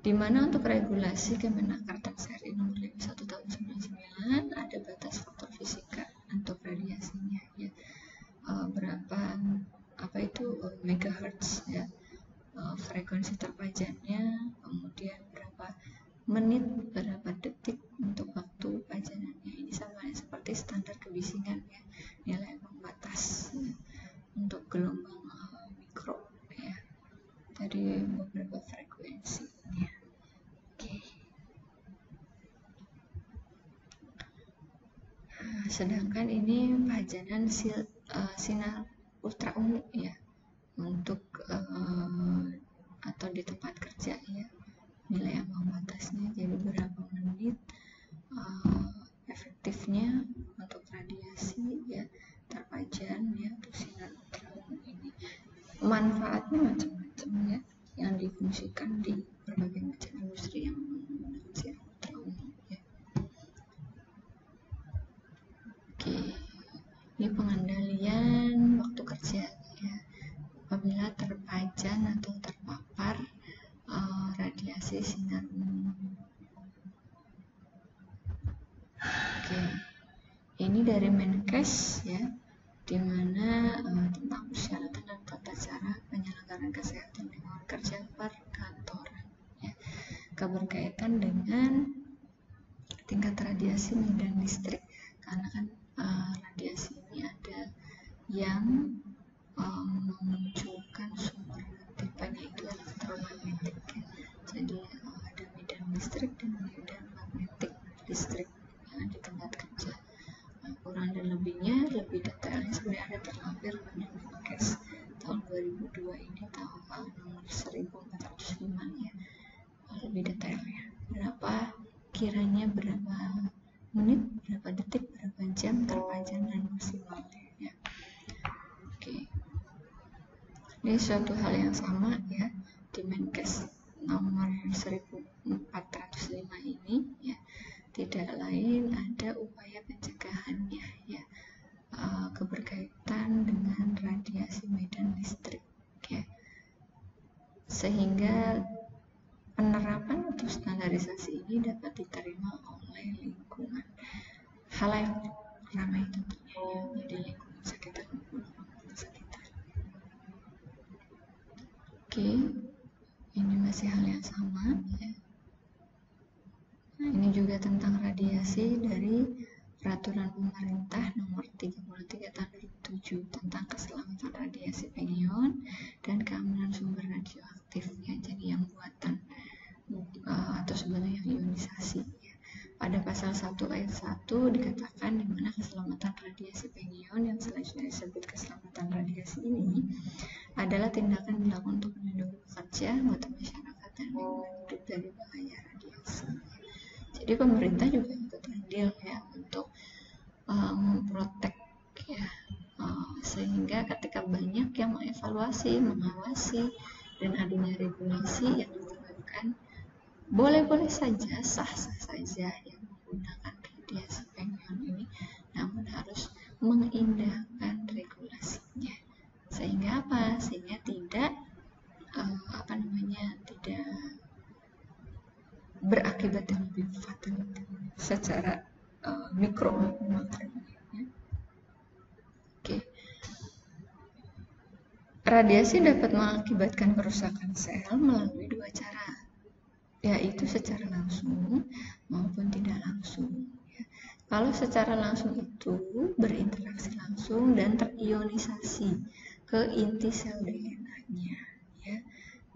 Dimana untuk regulasi Kemenaker Seri nomor 51 tahun 99 ada batas faktor fisika untuk radiasinya ya, berapa apa itu megahertz ya, frekuensi terpajannya, kemudian berapa menit, berapa detik untuk waktu pajanannya. Ini sama seperti standar kebisingan ya, nilai ambang batas ya, untuk gelombang mikro ya, dari beberapa frekuensi ya. Oke. Sedangkan ini pajanan sinar ultra ungu ya, untuk atau di tempat kerja ya, nilai ambang batasnya. Jadi berapa menit efektifnya untuk radiasi ya terpajan ya untuk sinar ultra ungu ini. Manfaatnya macam-macam ya, yang difungsikan di berbagai macam industri yang menggunakan sinar ultra ungu ya. Oke, ini pengendalian waktu kerja ya, apabila terpajan atau terpapar radiasi sinar ungu. Oke, ini dari Menkes ya, di mana tentang persyaratan dan tata cara penyelenggaraan kesehatan lingkungan kerja perkantoran ya, keberkaitan dengan tingkat radiasi medan listrik, karena kan radiasi ini ada yang memunculkan sumber tipenya itu elektromagnetik ya. Jadi ada medan listrik dan medan magnetik listrik yang di tempat kerja. Kurang dan lebihnya, lebih detailnya sebenarnya ada terlampir pada Menkes tahun 2002 ini, tahun nomor 1405 ya, lebih detailnya. Kiranya berapa menit, berapa detik, berapa jam terpajan dan maksimalnya ya. Oke. Ini suatu hal yang sama ya di Menkes nomor 1405 ini ya, tidak lain ada upaya pencegahannya ya, keberkaitan dengan radiasi medan listrik ya, sehingga penerapan atau standarisasi ini dapat diterima oleh lingkungan halayak ramai tentunya ya, jadi lingkungan sekitar maupun orang sekitar. Oke, ini masih hal yang sama ya. Nah, ini juga tentang radiasi dari Peraturan Pemerintah Nomor 33 Tahun 2007 tentang keselamatan radiasi penion dan keamanan sumber radioaktif ya, jadi yang buatan atau sebenarnya yang ionisasi ya. Pada pasal 1 ayat 1 dikatakan di mana keselamatan radiasi penion yang selanjutnya disebut keselamatan radiasi ini adalah tindakan dilakukan untuk melindungi pekerja, anggota masyarakat dan lingkungan hidup dari bahaya radiasi. Jadi pemerintah juga ikut andil ya untuk memprotek ya, sehingga ketika banyak yang mengevaluasi, mengawasi dan adanya regulasi yang diterapkan, boleh-boleh saja, sah-sah saja yang menggunakan radiasi penion ini, namun harus mengindahkan regulasinya. Sehingga apa? Sehingga tidak tidak berakibat yang lebih fatal secara mikro maupun makro ya. Oke. Radiasi dapat mengakibatkan kerusakan sel melalui dua cara, yaitu secara langsung maupun tidak langsung ya. Kalau secara langsung itu berinteraksi langsung dan terionisasi ke inti sel DNA ya,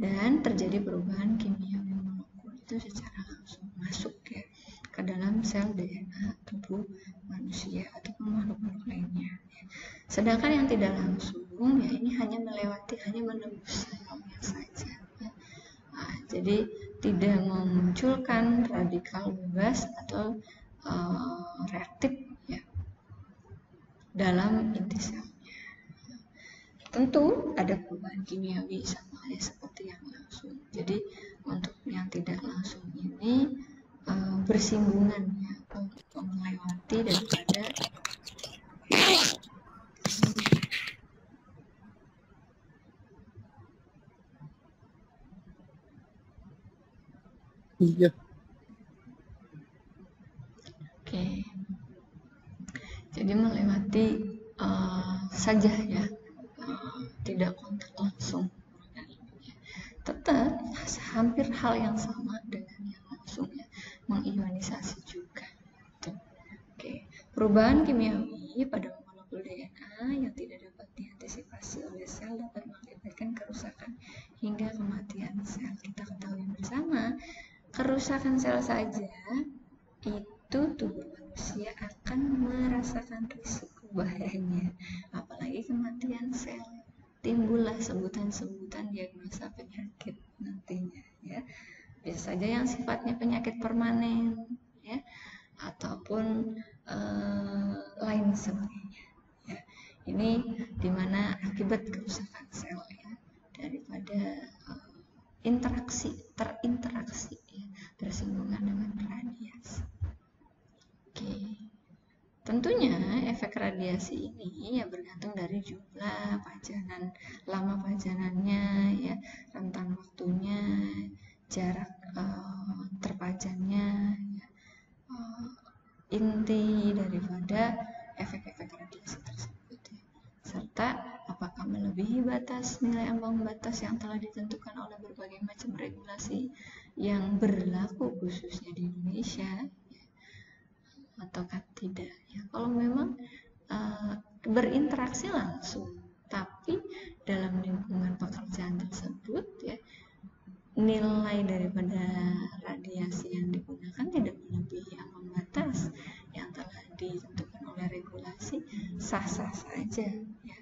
dan terjadi perubahan kimiawi molekul itu secara langsung masuk ya ke dalam sel DNA tubuh manusia ataupun makhluk-makhluk lainnya ya. Sedangkan yang tidak langsung tersinggung, ya ini hanya menembus selnya saja. Ya. Nah, jadi tidak memunculkan radikal bebas atau reaktif ya dalam inti selnya. Tentu ada perubahan kimiawi sama halnya seperti yang langsung. Jadi untuk yang tidak langsung ini bersinggungan ya, melewati daripada Iya. Oke. Jadi melewati saja ya, tidak kontak langsung. Tetap hampir hal yang sama dengan yang langsung ya, mengionisasi juga. Oke. Perubahan kimiawi pada molekul DNA yang tidak dapat diantisipasi oleh sel dapat mengakibatkan kerusakan hingga kematian sel. Kita ketahui bersama, kerusakan sel saja itu tubuh manusia akan merasakan risiko bahayanya, apalagi kematian sel. Timbullah sebutan-sebutan diagnosa penyakit nantinya ya. Bisa saja yang sifatnya penyakit permanen ya, ataupun lain sebagainya ya. Ini dimana akibat kerusakan sel ya, daripada terinteraksi ya, bersinggungan dengan radiasi. Oke. Tentunya efek radiasi ini ya bergantung dari jumlah pajanan, lama pajanannya ya, rentang waktunya, jarak terpajannya ya, inti daripada efek-efek radiasi tersebut ya. Serta apakah melebihi batas nilai ambang batas yang telah ditentukan oleh berbagai macam regulasi yang berlaku khususnya di Indonesia ya, ataukah tidak ya. Kalau memang berinteraksi langsung tapi dalam lingkungan pekerjaan tersebut ya, nilai daripada radiasi yang digunakan tidak melebihi ambang batas yang telah ditentukan oleh regulasi, sah-sah saja ya.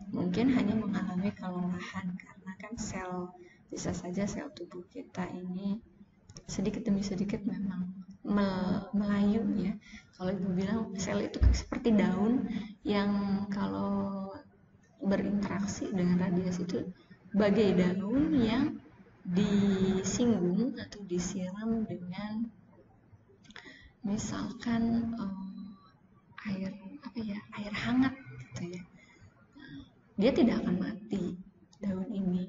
Mungkin hanya mengalami kelelahan karena kan bisa saja sel tubuh kita ini sedikit demi sedikit memang melayu ya. Kalau ibu bilang sel itu seperti daun yang kalau berinteraksi dengan radiasi itu bagai daun yang disinggung atau disiram dengan misalkan air hangat gitu ya. Dia tidak akan mati daun ini,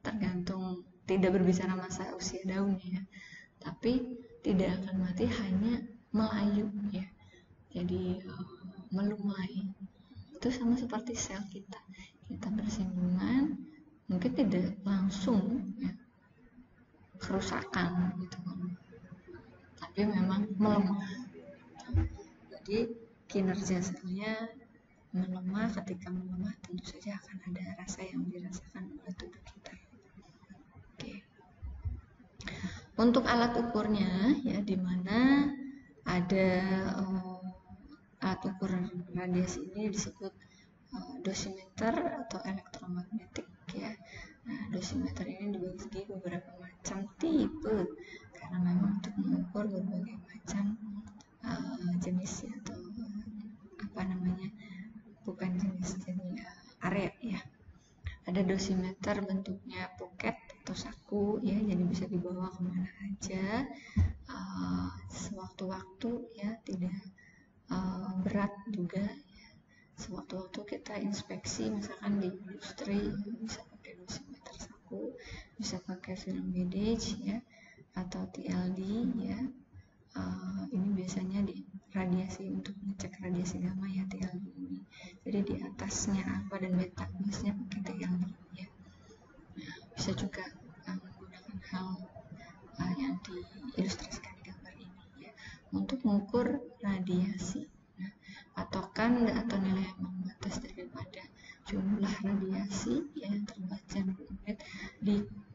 tergantung, tidak berbicara masa usia daunnya, tapi tidak akan mati, hanya melayu ya, jadi melumai. Itu sama seperti sel kita bersinggungan, mungkin tidak langsung ya, kerusakan gitu kan, tapi memang melemah. Jadi kinerja selnya melemah. Ketika melemah tentu saja akan ada rasa yang dirasakan oleh tubuh kita. Oke. Untuk alat ukurnya ya, dimana ada alat ukur radiasi ini disebut dosimeter atau elektromagnetik ya. Nah, dosimeter ini dibagi beberapa macam tipe karena memang untuk mengukur berbagai macam jenis ya, atau bukan jenis area ya. Ada dosimeter bentuknya pocket atau saku ya, jadi bisa dibawa kemana aja sewaktu-waktu ya, tidak berat juga ya. Sewaktu-waktu kita inspeksi misalkan di industri bisa pakai dosimeter saku, bisa pakai film gauge ya, atau TLD ya. Ini biasanya di radiasi, untuk ngecek radiasi gamma ya, TLD ini. Jadi di atasnya alfa dan beta, biasanya pakai TLD ya. Nah, bisa juga menggunakan hal yang diilustrasikan di gambar ini ya, untuk mengukur radiasi. Nah, patokan atau nilai ambang batas daripada jumlah radiasi yang terbaca menit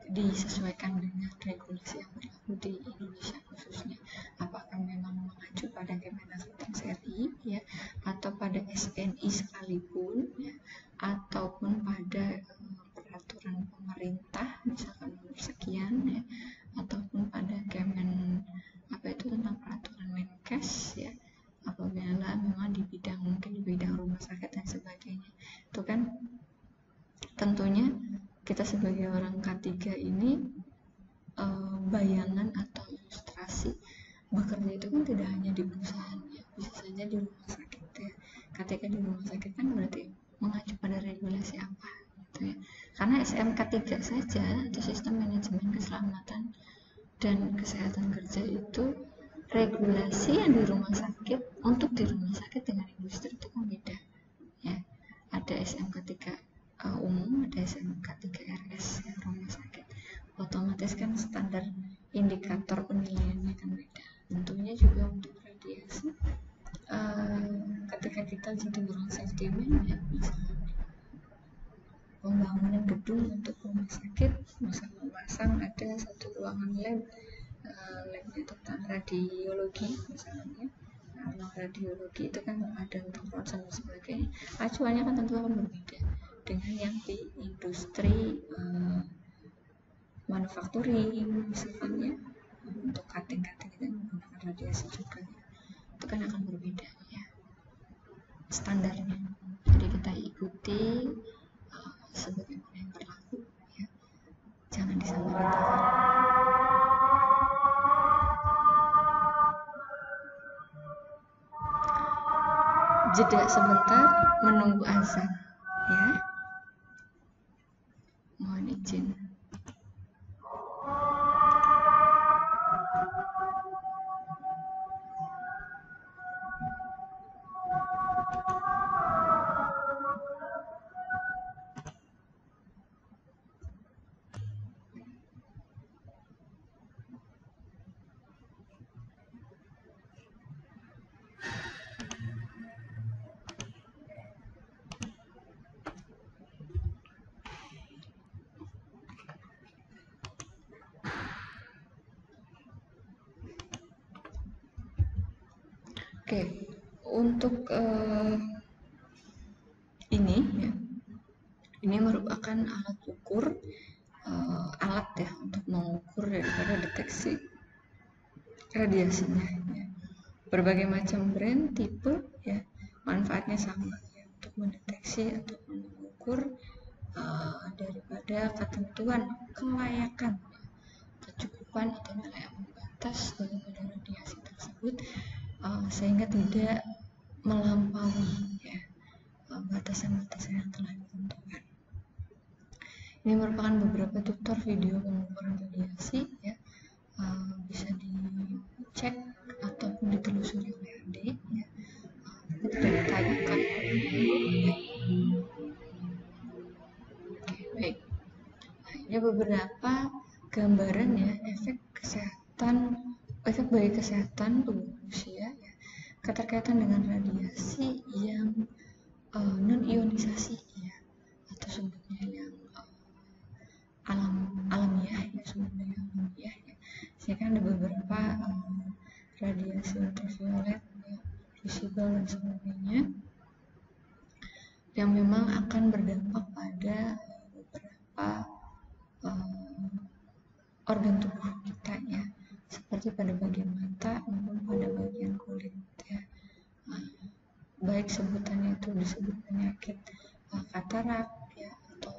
disesuaikan dengan regulasi yang berlaku di Indonesia khususnya. Apakah memang mengacu pada Kemenaker Trans RI ya, atau pada SNI sekalipun ya, ataupun pada peraturan pemerintah misalkan nomor sekian ya, ataupun pada Kemen tentang peraturan Menkes ya, apabila memang mungkin di bidang rumah sakit dan sebagainya. Itu kan tentunya kita sebagai orang K3 ini bayangan atau ilustrasi bekerja itu kan tidak hanya di perusahaan ya, bisa saja di rumah sakit ya. Ketika di rumah sakit kan berarti mengacu pada regulasi apa gitu ya. Karena SMK 3 saja atau sistem manajemen keselamatan dan kesehatan kerja itu regulasi yang di rumah sakit untuk di rumah sakit dengan industri itu kan beda ya. Ada SMK 3 umum, ada SMK 3 RS ya, rumah sakit. Otomatis kan standar indikator penilaiannya kan beda. Tentunya juga untuk radiasi ketika kita jadi orang safety man ya, misalnya pembangunan gedung untuk rumah sakit, misalnya memasang ada satu ruangan labnya tentang radiologi misalnya. Nah, radiologi itu kan ada untuk ronsen dan sebagainya. Acuannya kan tentu akan berbeda dengan yang di industri manufacturing misalnya. Untuk cutting-cutting kita menggunakan radiasi juga ya. Itu kan akan berbeda ya standarnya. Jadi kita ikuti sebagaimana yang berlaku ya. Jangan disamaratakan. Jeda sebentar menunggu azan ya. Mohon izin. Oke, untuk ini ya, ini merupakan alat ukur, alat ya untuk mengukur daripada deteksi radiasinya ya. Berbagai macam brand, tipe ya, manfaatnya sama ya, untuk mendeteksi atau mengukur daripada ketentuan kelayakan, kecukupan atau nilai ambang batas daripada radiasi tersebut sehingga tidak melampaui ya batasan-batasan yang telah ditentukan. Ini merupakan beberapa tutor video pengukuran radiasi ya, bisa dicek ataupun ditelusuri oleh adik ya, tidak ditayangkan. Oke, baik. Nah, ini beberapa gambaran ya efek bagi kesehatan tubuh manusia ya, keterkaitan dengan radiasi yang non ionisasi ya, atau sebutnya yang alamiah ya, sebutnya yang alamiah ya. Sehingga ada beberapa radiasi ultraviolet ya, visible dan sebagainya yang memang akan berdampak pada beberapa organ tubuh kita ya, seperti pada bagian mata maupun pada bagian kulit ya. Baik sebutannya itu disebut penyakit katarak ya, atau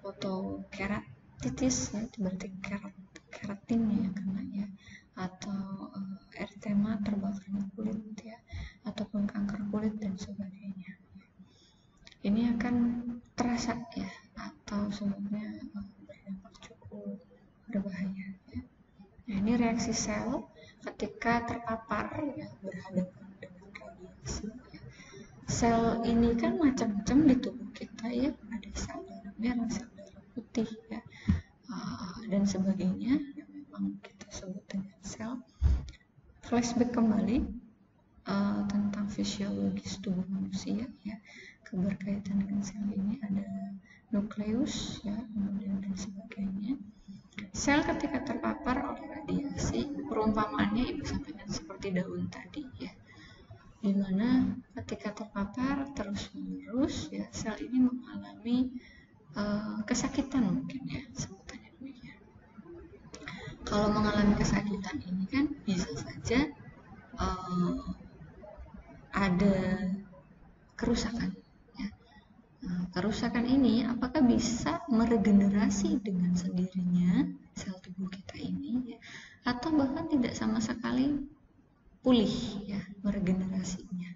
fotokeratitis ya, itu berarti keratinnya yang kena ya, atau eritema, terbakarnya kulit ya, ataupun kanker kulit dan sebagainya. Ini akan terasa ya, atau sebabnya berdampak cukup berbahaya ya. Nah, ini reaksi sel ketika terpapar ya, berhadapan dengan radiasi ya. Sel ini kan macam-macam di tubuh kita ya, ada sel darah merah, sel darah putih ya, dan sebagainya yang memang kita sebut dengan sel. Flashback kembali tentang fisiologis tubuh manusia ya, keberkaitan dengan sel ini ada nukleus ya, kemudian dan sebagainya. Sel ketika terpapar oleh radiasi, perumpamaannya ibu sampaikan seperti daun tadi ya, dimana ketika terpapar terus menerus ya, sel ini mengalami kesakitan mungkin ya, sebutannya demikian. Kalau mengalami kesakitan ini kan bisa saja ada kerusakan ya. Kerusakan ini apakah bisa meregenerasi dengan sendirinya sel tubuh kita ini ya, atau bahkan tidak sama sekali pulih ya meregenerasinya.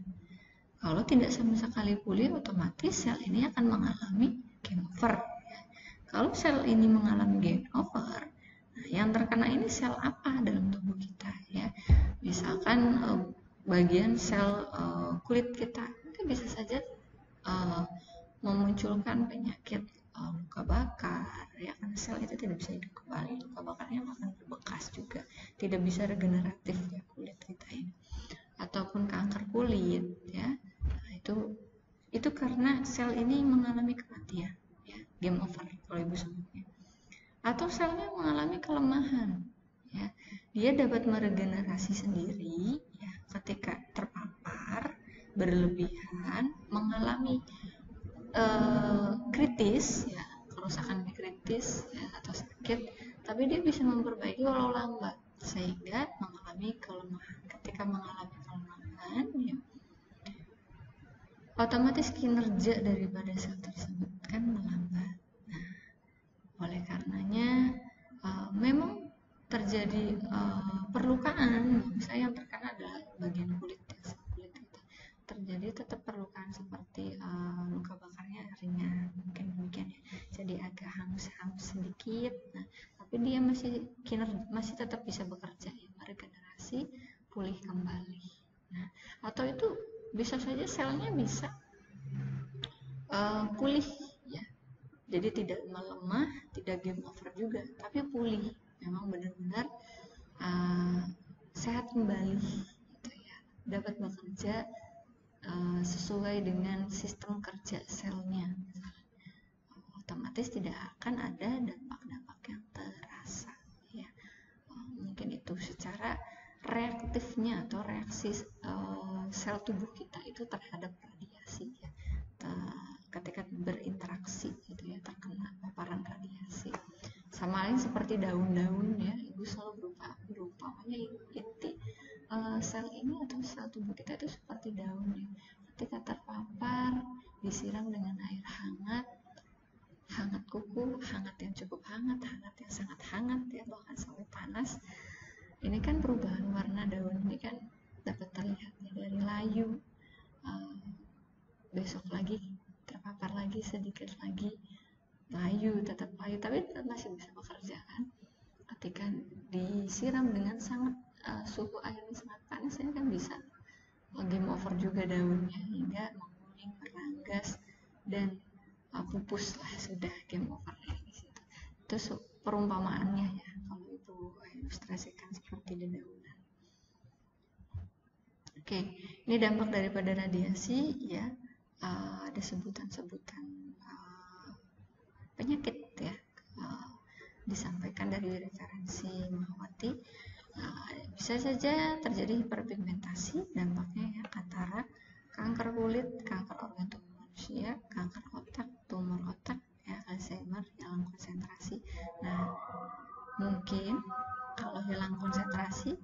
Kalau tidak sama sekali pulih, otomatis sel ini akan mengalami game over ya. Kalau sel ini mengalami game over, nah, yang terkena ini sel apa dalam tubuh kita ya, misalkan bagian sel kulit kita, itu bisa saja memunculkan penyakit luka bakar ya, karena sel itu tidak bisa hidup kembali, luka bakarnya akan berbekas juga, tidak bisa regeneratif ya kulit kita ini, ataupun kanker kulit ya. Nah, itu karena sel ini mengalami kematian ya, game over kalau ibu sebutnya. Atau selnya mengalami kelemahan ya, dia dapat meregenerasi sendiri ya ketika terpapar berlebihan, mengalami kritis ya, kerusakan kritis ya, atau sakit, tapi dia bisa memperbaiki walau lambat sehingga mengalami kelemahan. Ketika mengalami kelemahan ya, otomatis kinerja daripada sel tersebut kan melambat. Nah, oleh karenanya memang terjadi perlukaan, misalnya yang terkena adalah bagian kulit ya, kulit itu terjadi tetap perlukaan seperti luka bakarnya ringan mungkin demikian ya, jadi agak hangus-hangus sedikit, nah tapi dia masih tetap bisa bekerja ya, meregenerasi, pulih kembali. Nah, atau itu bisa saja selnya bisa pulih ya, jadi tidak melemah, tidak game over juga, tapi pulih, memang benar-benar sehat kembali gitu ya, dapat bekerja sesuai dengan sistem kerja selnya. Otomatis tidak akan ada dampak-dampak yang terasa ya. Mungkin itu secara reaktifnya atau reaksi sel tubuh kita itu terhadap radiasi ya, ketika berinteraksi gitu ya, terkena paparan radiasi. Sama lain seperti daun-daun ya, ibu selalu berumpamanya inti sel ini atau sel tubuh kita itu seperti daun ya. Ketika terpapar, disiram dengan air hangat kuku, hangat yang cukup hangat yang sangat hangat ya, bahkan sampai panas. Ini kan perubahan warna daun ini kan dapat terlihat ya, dari layu, besok lagi terpapar lagi, sedikit lagi layu, tetap layu, tapi tetap masih bisa bekerja kan. Ketika disiram dengan sangat suhu airnya sangat panas, ini kan bisa game over juga daunnya hingga menguning, meranggas, dan pupus lah, sudah game over di situ. Itu perumpamaannya ya, kalau ibu ilustrasikan seperti dedaunan. Oke, ini dampak daripada radiasi ya. Ada sebutan-sebutan penyakit ya, disampaikan dari referensi Mahawati. Bisa saja terjadi hiperpigmentasi, dampaknya ya, katarak, kanker kulit, kanker organ tubuh manusia, kanker otak, tumor otak ya, Alzheimer, hilang konsentrasi. Nah, mungkin kalau hilang konsentrasi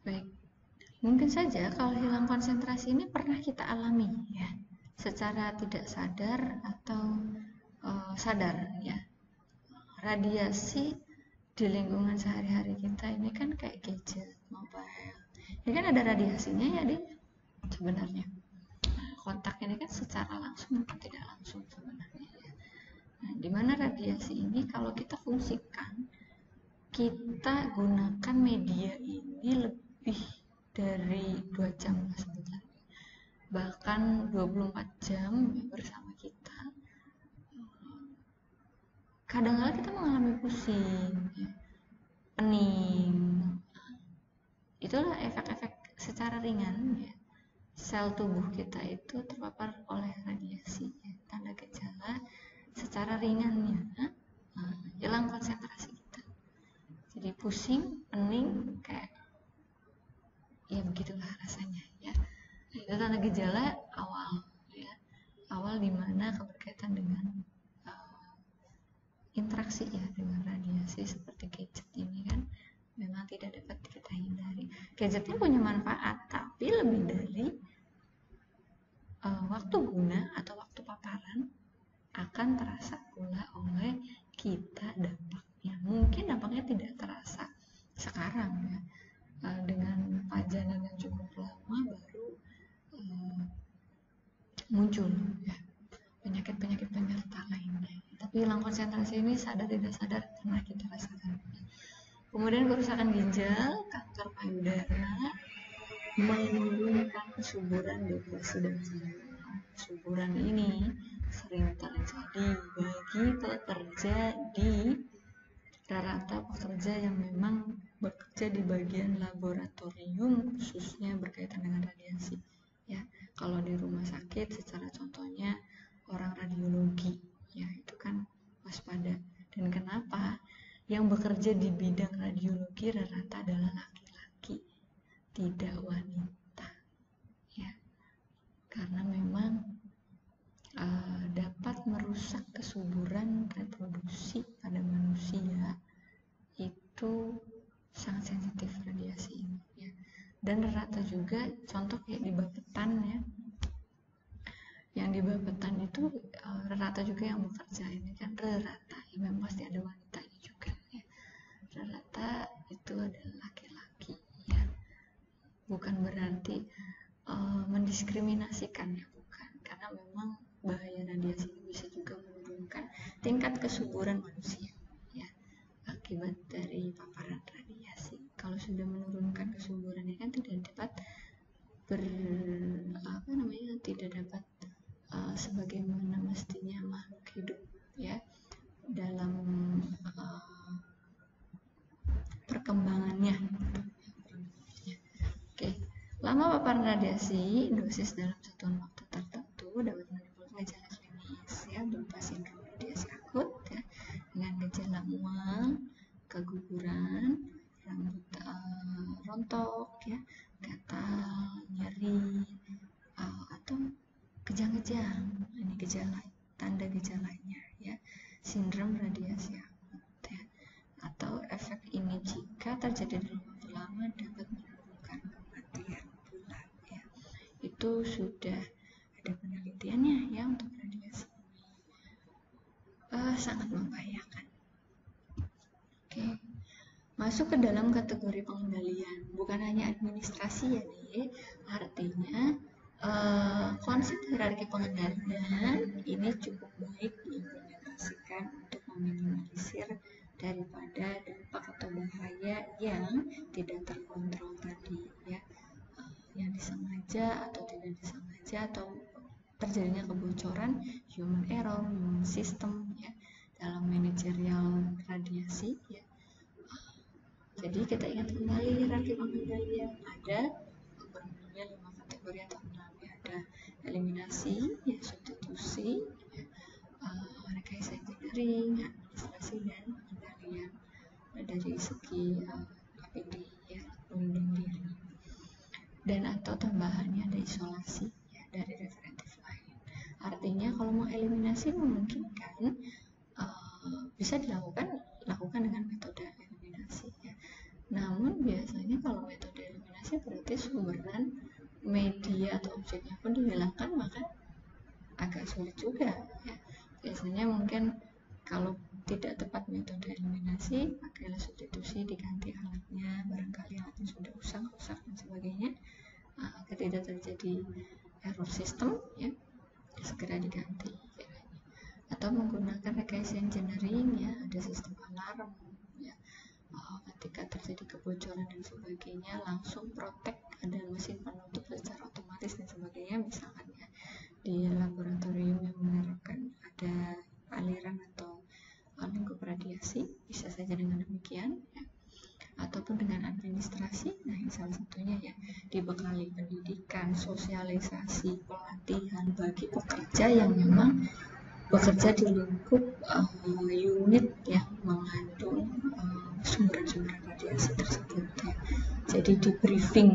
baik, mungkin saja kalau hilang konsentrasi ini pernah kita alami ya, secara tidak sadar atau sadar ya. Radiasi di lingkungan sehari-hari kita ini kan kayak gadget, mobile, ini kan ada radiasinya ya deh sebenarnya. Kontak ini kan secara langsung atau tidak langsung sebenarnya ya. Nah, dimana radiasi ini kalau kita fungsikan, kita gunakan media ini lebih dari 2 jam sebetulnya, bahkan 24 jam bersama kita, kadang-kadang kita mengalami pusing, ya, pening. Itulah efek-efek secara ringan, ya. Sel tubuh kita itu terpapar oleh radiasi, ya. Tanda gejala secara ringannya hilang konsentrasi kita, jadi pusing, pening, kayak ya begitulah rasanya, ya. Itu tanda gejala awal, ya, awal dimana berkaitan dengan interaksi, ya, dengan radiasi seperti gadget ini kan memang tidak dapat kita hindari. Gadgetnya punya manfaat, tapi lebih dari waktu guna atau waktu paparan akan terasa pula oleh kita dampaknya. Mungkin dampaknya tidak terasa sekarang, ya, dengan pajanan yang cukup lama baru muncul, ya, penyakit-penyakit penyerta lainnya. Tapi hilang konsentrasi ini sadar tidak sadar pernah kita rasakan. Kemudian kerusakan ginjal, kanker payudara, menurunkan kesuburan, depresi, dan sebagainya. Kesuburan ini sering terjadi bagi pekerja di rata pekerja yang memang bekerja di bagian laboratorium, khususnya berkaitan dengan radiasi, ya. Kalau di rumah sakit secara contohnya orang radiologi, ya, itu kan waspada. Dan kenapa yang bekerja di bidang radiologi rata-rata adalah laki-laki, tidak wanita, ya, karena memang dapat merusak kesuburan reproduksi pada manusia. Itu sangat sensitif radiasi ini, ya. Dan rata juga contoh kayak di Bappetan, ya, yang di Bappetan itu rata juga yang bekerja ini kan rata, ya, memang pasti ada wanitanya juga, ya. Rata itu adalah laki-laki, ya. Bukan berarti mendiskriminasikan, ya, bukan, karena memang bahaya radiasi ini bisa juga menurunkan tingkat kesuburan manusia, ya, akibat dari paparan radiasi. Kalau sudah menurunkan kesuburannya kan tidak dapat tidak dapat sebagaimana mestinya makhluk hidup, ya, dalam perkembangannya. Oke, lama paparan radiasi, dosis dalam satuan waktu tertentu dapat menimbulkan gejala klinis, ya, berupa sindrom radiasi akut, ya, dengan gejala mual, keguguran, rambut rontok, ya, gatal, nyeri, atau kejang-kejang. Ini gejala, tanda gejalanya, ya, sindrom radiasi akut, ya. Atau efek ini jika terjadi dalam waktu lama dapat menimbulkan kematian pula, ya. Itu sudah ada penelitiannya, ya, untuk radiasi sangat membahayakan. Oke, masuk ke dalam kategori pengendalian, bukan hanya administrasi, ya, nih. Artinya konsep hierarki pengendalian ini cukup baik diimplementasikan untuk meminimalisir daripada dampak atau bahaya yang tidak terkontrol tadi, ya, yang disengaja atau tidak disengaja, atau terjadinya kebocoran, human error, human system, ya, dalam manajerial radiasi, ya. Jadi kita ingat kembali hierarki pengendalian, ada kurang lebih 5 kategori atau 6, ya. Ada eliminasi, ya, substitusi, ya, rekayasa engineering, administrasi, dan pengendalian dari segi APD, ya, pelindung diri. Dan atau tambahannya ada isolasi, ya, dari referentif lain. Artinya kalau mau eliminasi memungkinkan bisa lakukan dengan metode eliminasi, ya. Namun biasanya kalau metode eliminasi berarti sumberan media atau objeknya pun dihilangkan, maka agak sulit juga, ya. Biasanya mungkin kalau tidak tepat metode eliminasi, pakailah substitusi, diganti alatnya, barangkali alatnya sudah rusak dan sebagainya, ketika terjadi error sistem, ya, segera diganti, ya. Atau menggunakan rekayasa engineering, ya, ada sistem alarm, ya, ketika terjadi kebocoran dan sebagainya langsung protect, ada mesin penutup secara otomatis dan sebagainya. Misalkan, ya, di laboratorium yang menerapkan ada aliran atau lingkungan radiasi, bisa saja dengan demikian ya. Ataupun dengan administrasi. Nah, ini salah satunya ya, dibekali pendidikan, sosialisasi, pelatihan bagi pekerja yang memang bekerja di lingkup unit yang mengandung sumber-sumber radiasi tersebut ya. Jadi di briefing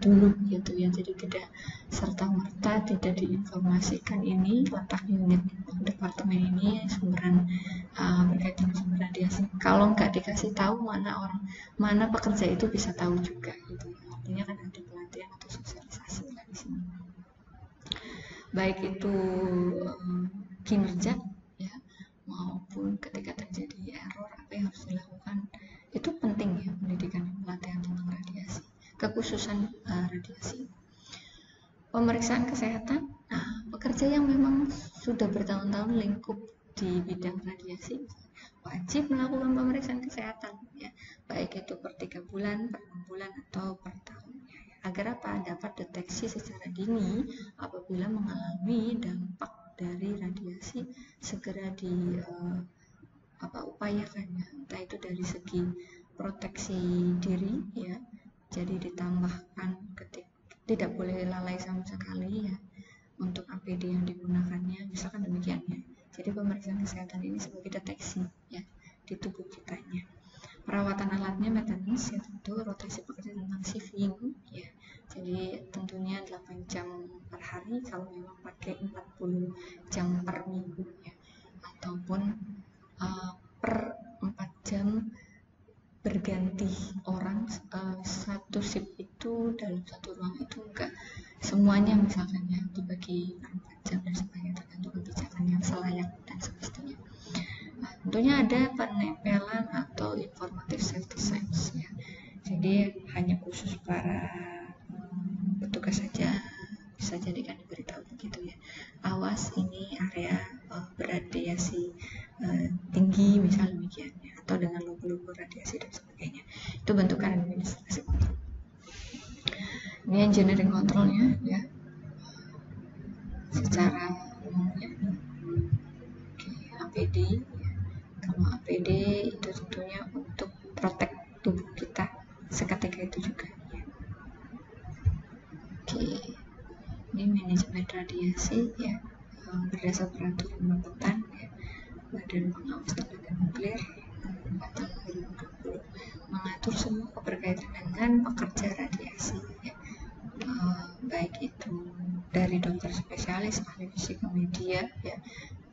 dulu gitu ya, jadi tidak serta-merta tidak diinformasikan ini letak unit departemen ini sumberan berkaitan sumber radiasi. Kalau nggak dikasih tahu, mana pekerja itu bisa tahu juga gitu. Artinya kan ada pelatihan atau sosialisasi lah di sini. Baik itu kinerja ya, maupun ketika terjadi error apa yang harus dilakukan, itu penting ya pendidikan dan pelatihan tentang radiasi, kekhususan radiasi. Pemeriksaan kesehatan, nah pekerja yang memang sudah bertahun-tahun lingkup di bidang radiasi wajib melakukan pemeriksaan kesehatan ya, baik itu per 3 bulan, per 6 bulan atau per tahun ya. Agar apa? Dapat deteksi secara dini apabila mengalami dampak dari radiasi, segera upayakan ya, entah itu dari segi proteksi diri ya, jadi ditambahkan tidak boleh lalai sama sekali ya untuk APD yang digunakannya, misalkan demikian ya. Jadi pemeriksaan kesehatan ini sebagai deteksi ya di tubuh kitanya. Perawatan alatnya maintenance ya, tentu rotasi pekerja tentang shifting ya. Jadi tentunya 8 jam per hari kalau memang pakai 40 jam per minggu ya. Ataupun per 4 jam berganti orang, satu shift itu dalam satu ruang itu enggak semuanya misalkan ya dibagi 4 jam dan sebagainya, tergantung kebijakan yang selayak dan semestinya. Nah, tentunya ada penempelan atau informative safety signs ya. Jadi hanya khusus para petugas saja bisa jadikan diberitahu begitu ya. Awas ini area berradiasi tinggi misal demikian ya, atau dengan logo-logo radiasi dan sebagainya. Itu bentukan administrasi kontrol. Ini engineering kontrolnya ya secara umumnya. APD ya. Kalau APD itu tentunya untuk protek tubuh kita seketika itu juga ya. Ini manajemen radiasi ya, berdasar peraturan Bapeten ya, Badan Pengawas Tenaga Nuklir tahun 2020 mengatur semua berkaitan dengan pekerja radiasi ya. Baik itu dari dokter spesialis, ahli fisika media ya,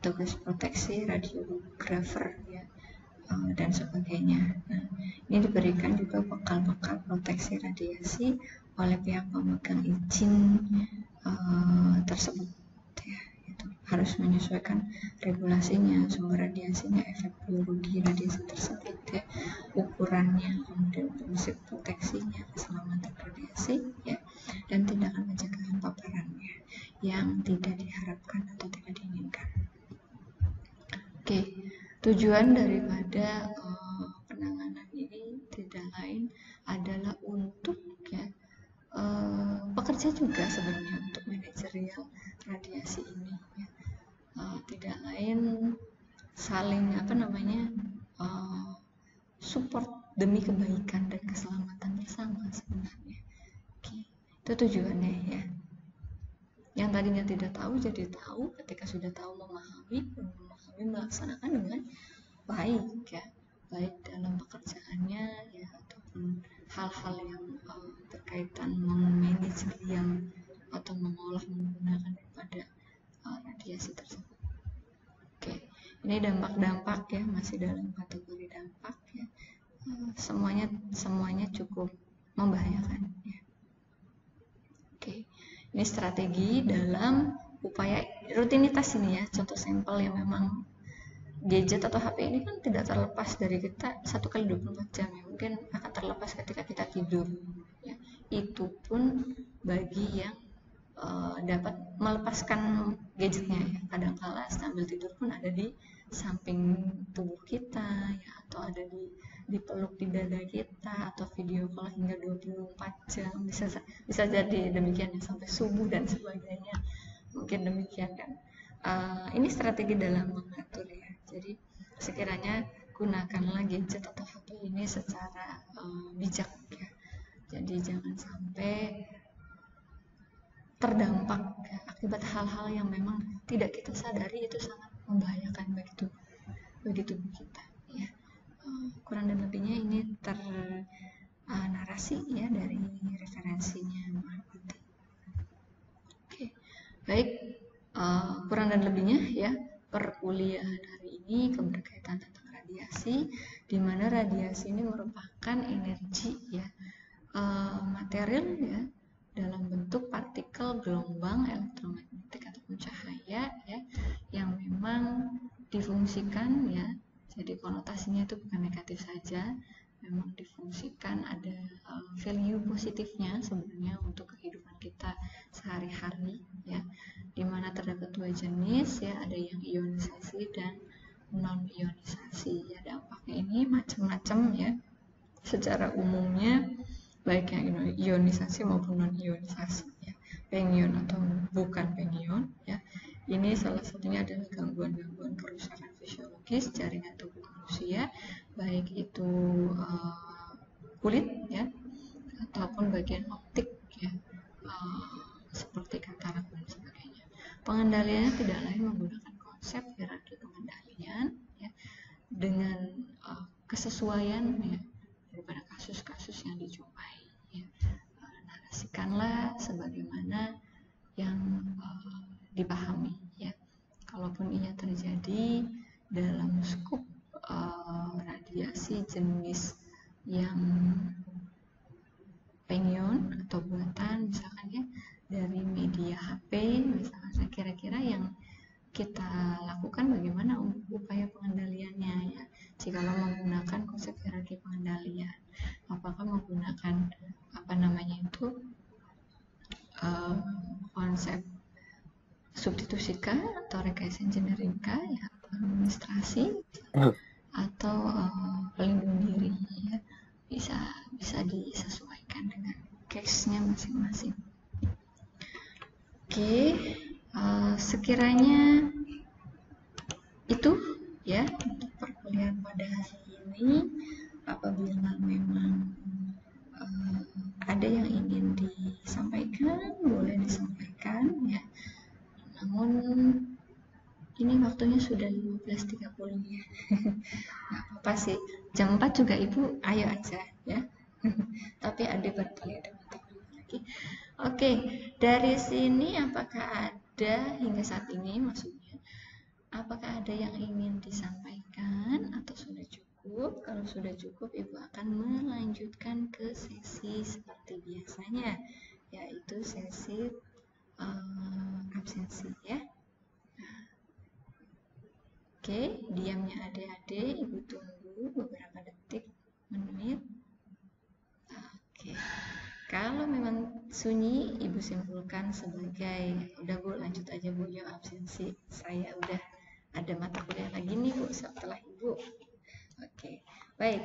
tugas proteksi, radiografer ya, dan sebagainya. Nah, ini diberikan juga bekal-bekal proteksi radiasi oleh pihak pemegang izin tersebut ya. Itu harus menyesuaikan regulasinya, sumber radiasinya, efek biologi radiasi tersebut ya, ukurannya, kemudian prinsip proteksinya, keselamatan radiasi ya, dan tindakan pencegahan paparannya yang tidak diharapkan atau tidak diinginkan. Tujuan daripada penanganan ini tidak lain adalah untuk ya pekerja juga sebenarnya untuk manajerial radiasi ini ya. Tidak lain saling support demi kebaikan dan keselamatan bersama sebenarnya. Itu tujuannya ya. Yang tadinya tidak tahu jadi tahu, ketika sudah tahu memahami melaksanakan dengan baik ya, baik dalam pekerjaannya ya, ataupun hal-hal yang berkaitan memanajerial atau mengolah menggunakan daripada radiasi tersebut. Ini dampak-dampak ya, masih dalam kategori dampak ya, semuanya cukup membahayakan ya. Ini strategi dalam upaya rutinitas ini ya, contoh sampel yang memang gadget atau HP ini kan tidak terlepas dari kita 1x24 jam ya, mungkin akan terlepas ketika kita tidur ya. Itu pun bagi yang dapat melepaskan gadgetnya ya, kadang-kala sambil tidur pun ada di samping tubuh kita ya, atau ada di peluk di dada kita, atau video call hingga 24 jam bisa jadi demikian ya, sampai subuh dan sebagainya, mungkin demikian kan. Ini strategi dalam mengatur ya. Jadi sekiranya gunakanlah gadget atau HP ini secara bijak ya. Jadi jangan sampai terdampak ya, akibat hal-hal yang memang tidak kita sadari itu sangat membahayakan bagi tubuh kita ya. Kurang dan lebihnya ini narasi ya dari referensinya Mahabharata. Oke, baik, kurang dan lebihnya ya perkuliahan hari ini keberkaitan tentang radiasi, di mana radiasi ini merupakan energi ya material ya dalam bentuk partikel gelombang elektromagnetik ataupun cahaya ya yang memang difungsikan ya. Jadi konotasinya itu bukan negatif saja, memang difungsikan ada value positifnya sebenarnya untuk kehidupan kita sehari-hari ya. Dimana terdapat dua jenis ya, ada yang ionisasi dan non ionisasi ya. Dampaknya ini macam-macam ya. Secara umumnya baik yang ionisasi maupun non ionisasi ya, pengion atau bukan pengion ya, ini salah satunya adalah gangguan-gangguan kerusakan fisiologis jaringan tubuh manusia, baik itu kulit ya ataupun bagian optik ya, seperti katarak dan sebagainya. Pengendaliannya tidak lain menggunakan konsep hierarki pengendalian ya, dengan kesesuaian ya daripada kasus-kasus yang dijumpai ya. Narasikanlah sebagaimana yang dipahami ya. Kalaupun ia terjadi dalam skup radiasi jenis yang pengion atau buatan misalkan ya dari media HP misalkan, kira-kira yang kita lakukan bagaimana upaya pengendaliannya ya. Jika menggunakan konsep hierarki pengendalian, apakah menggunakan konsep substitusi K atau rekayasa engineering K ya, administrasi atau pelindung diri ya, bisa disesuaikan dengan case-nya masing-masing. Oke, sekiranya itu ya untuk perkuliahan pada hari ini. Apabila memang ada yang ingin disampaikan, boleh disampaikan ya. Namun ini waktunya sudah 15.30 ya. Nggak apa-apa sih, jam 4 juga Ibu ayo aja ya. Tapi adik berkuliah dengan teknologi. Oke, dari sini apakah ada hingga saat ini maksudnya apakah ada yang ingin disampaikan atau sudah cukup? Kalau sudah cukup, Ibu akan melanjutkan ke sesi seperti biasanya, yaitu sesi absensi ya. Oke, diamnya adik-adik, Ibu tunggu beberapa detik, menit. Oke, kalau memang sunyi, Ibu simpulkan sebagai udah Bu, lanjut aja Bu, yuk absensi. Saya udah ada mata kuliah lagi nih Bu setelah Ibu. Oke, baik.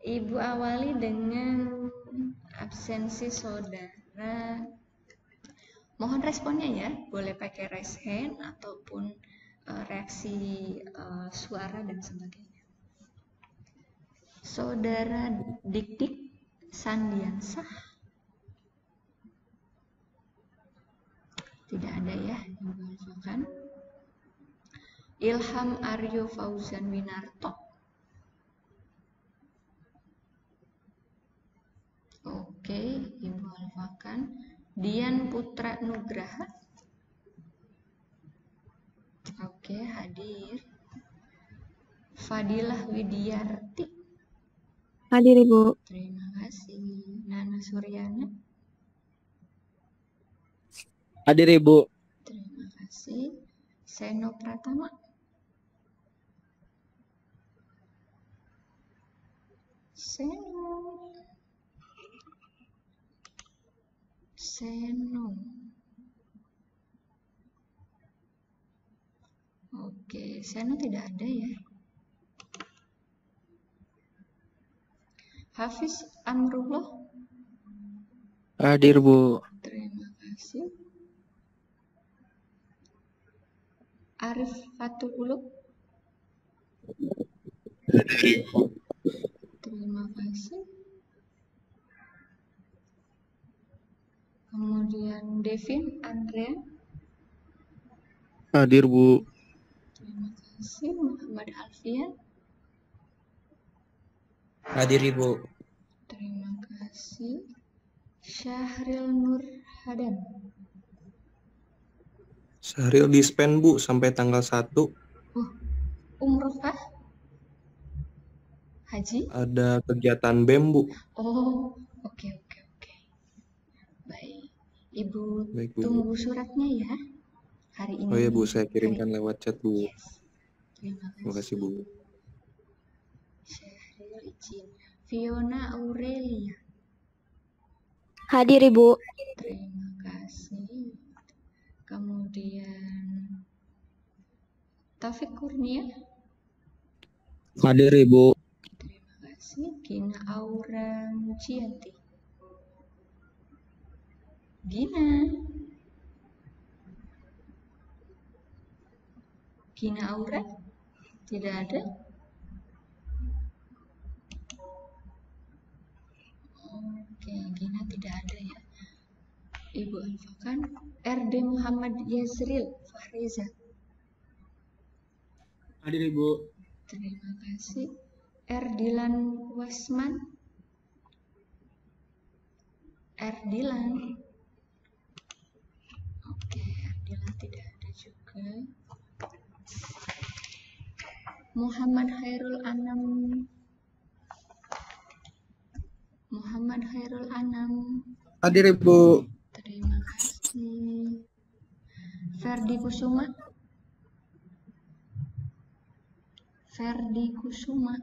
Ibu awali dengan absensi saudara. Mohon responnya ya, boleh pakai raise hand ataupun reaksi suara dan sebagainya. Saudara Dik-Dik Sandiansah. Tidak ada ya yang mengajukan. Ilham Aryo Fauzan Winarto. Oke, Ibu alfakan. Dian Putra Nugraha. Oke, hadir. Fadilah Widiarti. Hadir Ibu. Terima kasih. Nana Suryana. Hadir Ibu. Terima kasih. Seno Pratama. Seno. Oke, Seno tidak ada ya. Hafiz Amrullah. Hadir Bu. Terima kasih. Arif Fatul Uluk. Terima kasih. Kemudian Devin Andrea. Hadir, Bu. Terima kasih. Muhammad Alfian. Hadir, Ibu. Terima kasih. Syahril Nur Hadan. Syahril dispen, Bu, sampai tanggal 1. Umroh kah? Haji? Ada kegiatan BEM, Bu. Oh, oke. Baik. Ibu Baik, Bu. tunggu suratnya ya. Hari ini. Oh ya, Bu, saya kirimkan lewat chat, Bu. Yes. Terima Terima kasih, Bu. Syahril izin. Fiona Aurelia. Hadir, Ibu. Terima kasih. Kemudian Taufik Kurnia. Hadir, Ibu. Terima kasih. Gina Aura Mucianti. Gina Aura? Tidak ada? Oke, Gina tidak ada ya. Ibu alfakan RD Muhammad Yazril Fahreza. Hadir, Ibu. Terima kasih. Erdilan Wasman. Erdilan. Oke, Erdilan tidak ada juga. Muhammad Khairul Anam. Muhammad Khairul Anam. Hadir, Ibu. Terima kasih. Ferdi Kusuma. Ferdi Kusuma.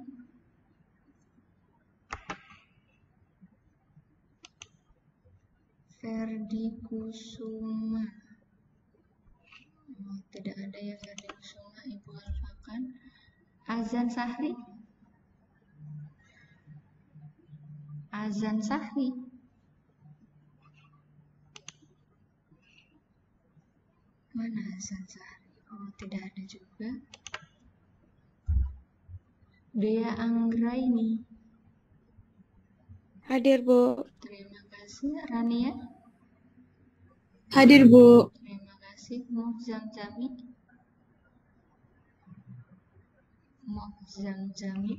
Ferdi Kusuma. Oh, tidak ada ya Ferdi Kusuma. Ibu alfakan. Azan Sahri. Azan Sahri. Mana Azan Sahri? Oh, tidak ada juga. Dea Anggraini. Hadir, Bu. Terima kasih. Rania. Hadir, Bu. Terima kasih. Mohzamzami. Mohzamzami.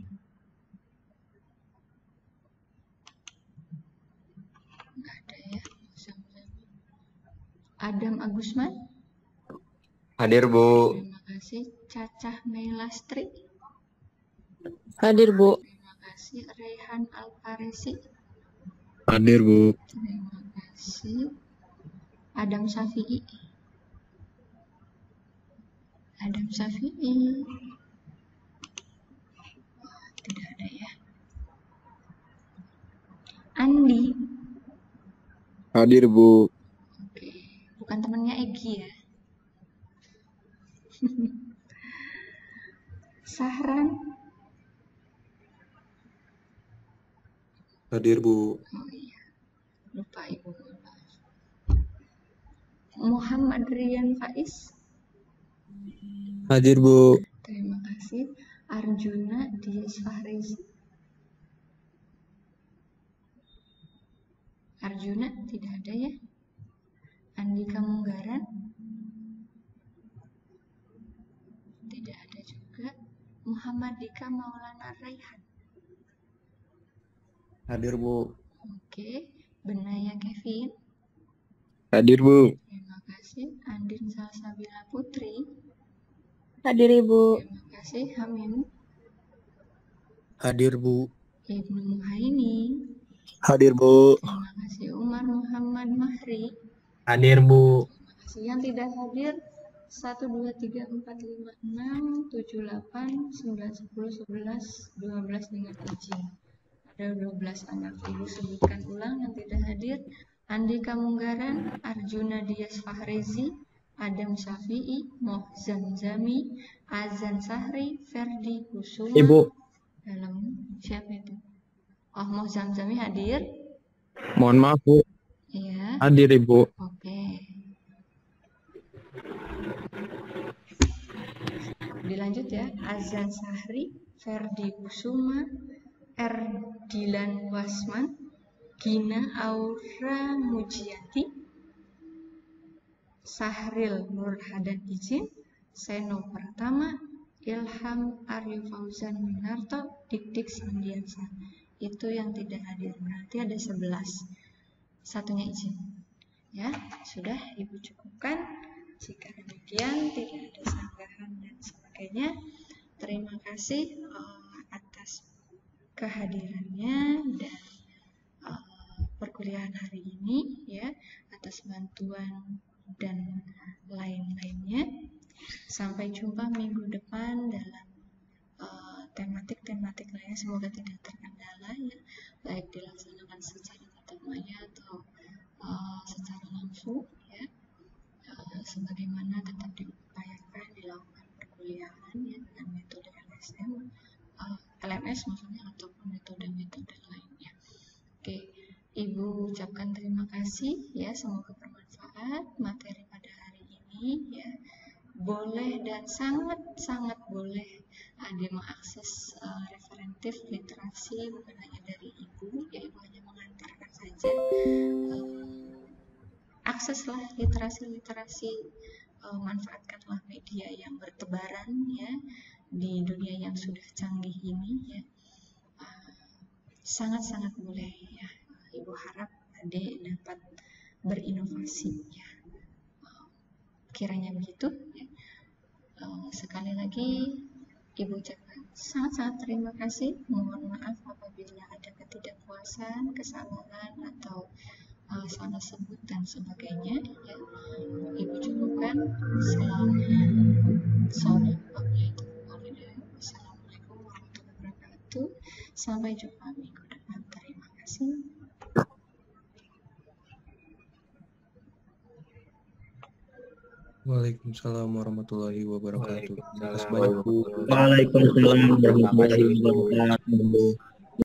Nggak ada ya. Mohzamzami. Adam Agusman. Hadir, Bu. Terima kasih. Cacah Meilastri. Hadir, Bu. Terima kasih. Rehan Alfaresi. Hadir, Bu. Terima kasih. Adam Syafi'i. Adam Syafi'i. Oh, tidak ada ya. Andi. Hadir, Bu. Oke, bukan temannya Egi ya. Sahran. Hadir, Bu. Oh iya, lupa Ibu. Muhammad Rian Faiz. Hadir, Bu. Terima kasih. Arjuna Dias Fahrezi. Arjuna tidak ada ya. Andika Munggaran. Tidak ada juga. Muhammad Dika Maulana Raihan. Hadir, Bu. Oke. Benaya Kevin. Hadir, Bu. Terima kasih. Andin Salsabila Putri. Hadir, Ibu. Terima kasih. Hamim. Hadir, Bu. Ibnu Muhaini. Hadir, Bu. Terima kasih. Umar Muhammad Mahri. Hadir, Bu. Terima kasih. Yang tidak hadir 1, 2, 3, 4, 5, 6, 7, 8, 9, 10, 11, 12 dengan izin. Ada 12 anak. Ibu sebutkan ulang yang tidak hadir. Andika Munggaran, Arjuna Dias Fahrezi, Adam Syafi'i, Mohzamzami, Azan Sahri, Ferdi Kusuma. Ibu. Dalam siapa itu? Oh, Mohzamzami hadir. Mohon maaf, Bu. Iya. Hadir, Ibu. Oke. Dilanjut ya. Azan Sahri, Ferdi Kusuma, R. Dilan Wasman, Gina Aura Mujiati, Sahril Nurhadan Izin, Seno Pratama, Ilham Aryo Fauzan Winarto, Dik Sandiansa. Itu yang tidak hadir, berarti ada 11. Satunya izin. Ya, sudah Ibu cukupkan. Jika demikian tidak ada sanggahan dan sebagainya. Terima kasih atas kehadirannya dan perkuliahan hari ini, ya, atas bantuan dan lain-lainnya. Sampai jumpa minggu depan dalam tematik-tematik lainnya. Semoga tidak terkendala, ya, baik dilaksanakan secara tatap maya atau secara langsung, ya, sebagaimana tetap diupayakan dilakukan perkuliahan, ya, dengan metode LMS maksudnya, ataupun metode-metode lainnya. Oke, Ibu ucapkan terima kasih, ya, semoga bermanfaat materi pada hari ini, ya. Boleh dan sangat boleh ada mengakses referentif literasi bukan hanya dari Ibu, ya, Ibu hanya mengantarkan saja. Akseslah literasi, manfaatkanlah media yang bertebaran, ya, di dunia yang sudah canggih ini, ya. Sangat boleh, ya. Ibu harap Adik dapat berinovasi, ya. Kiranya begitu, ya. Sekali lagi Ibu ucapkan sangat terima kasih. Mohon maaf apabila ada ketidakpuasan, kesalahan atau salah sebut dan sebagainya, ya. Ibu cukupkan. Selamat sore. Wassalamualaikum warahmatullahi wabarakatuh. Sampai jumpa minggu depan. Terima kasih. Waalaikumsalam warahmatullahi wabarakatuh. Waalaikumsalam Terima kasih banyak, Bu. Waalaikumsalam warahmatullahi wabarakatuh.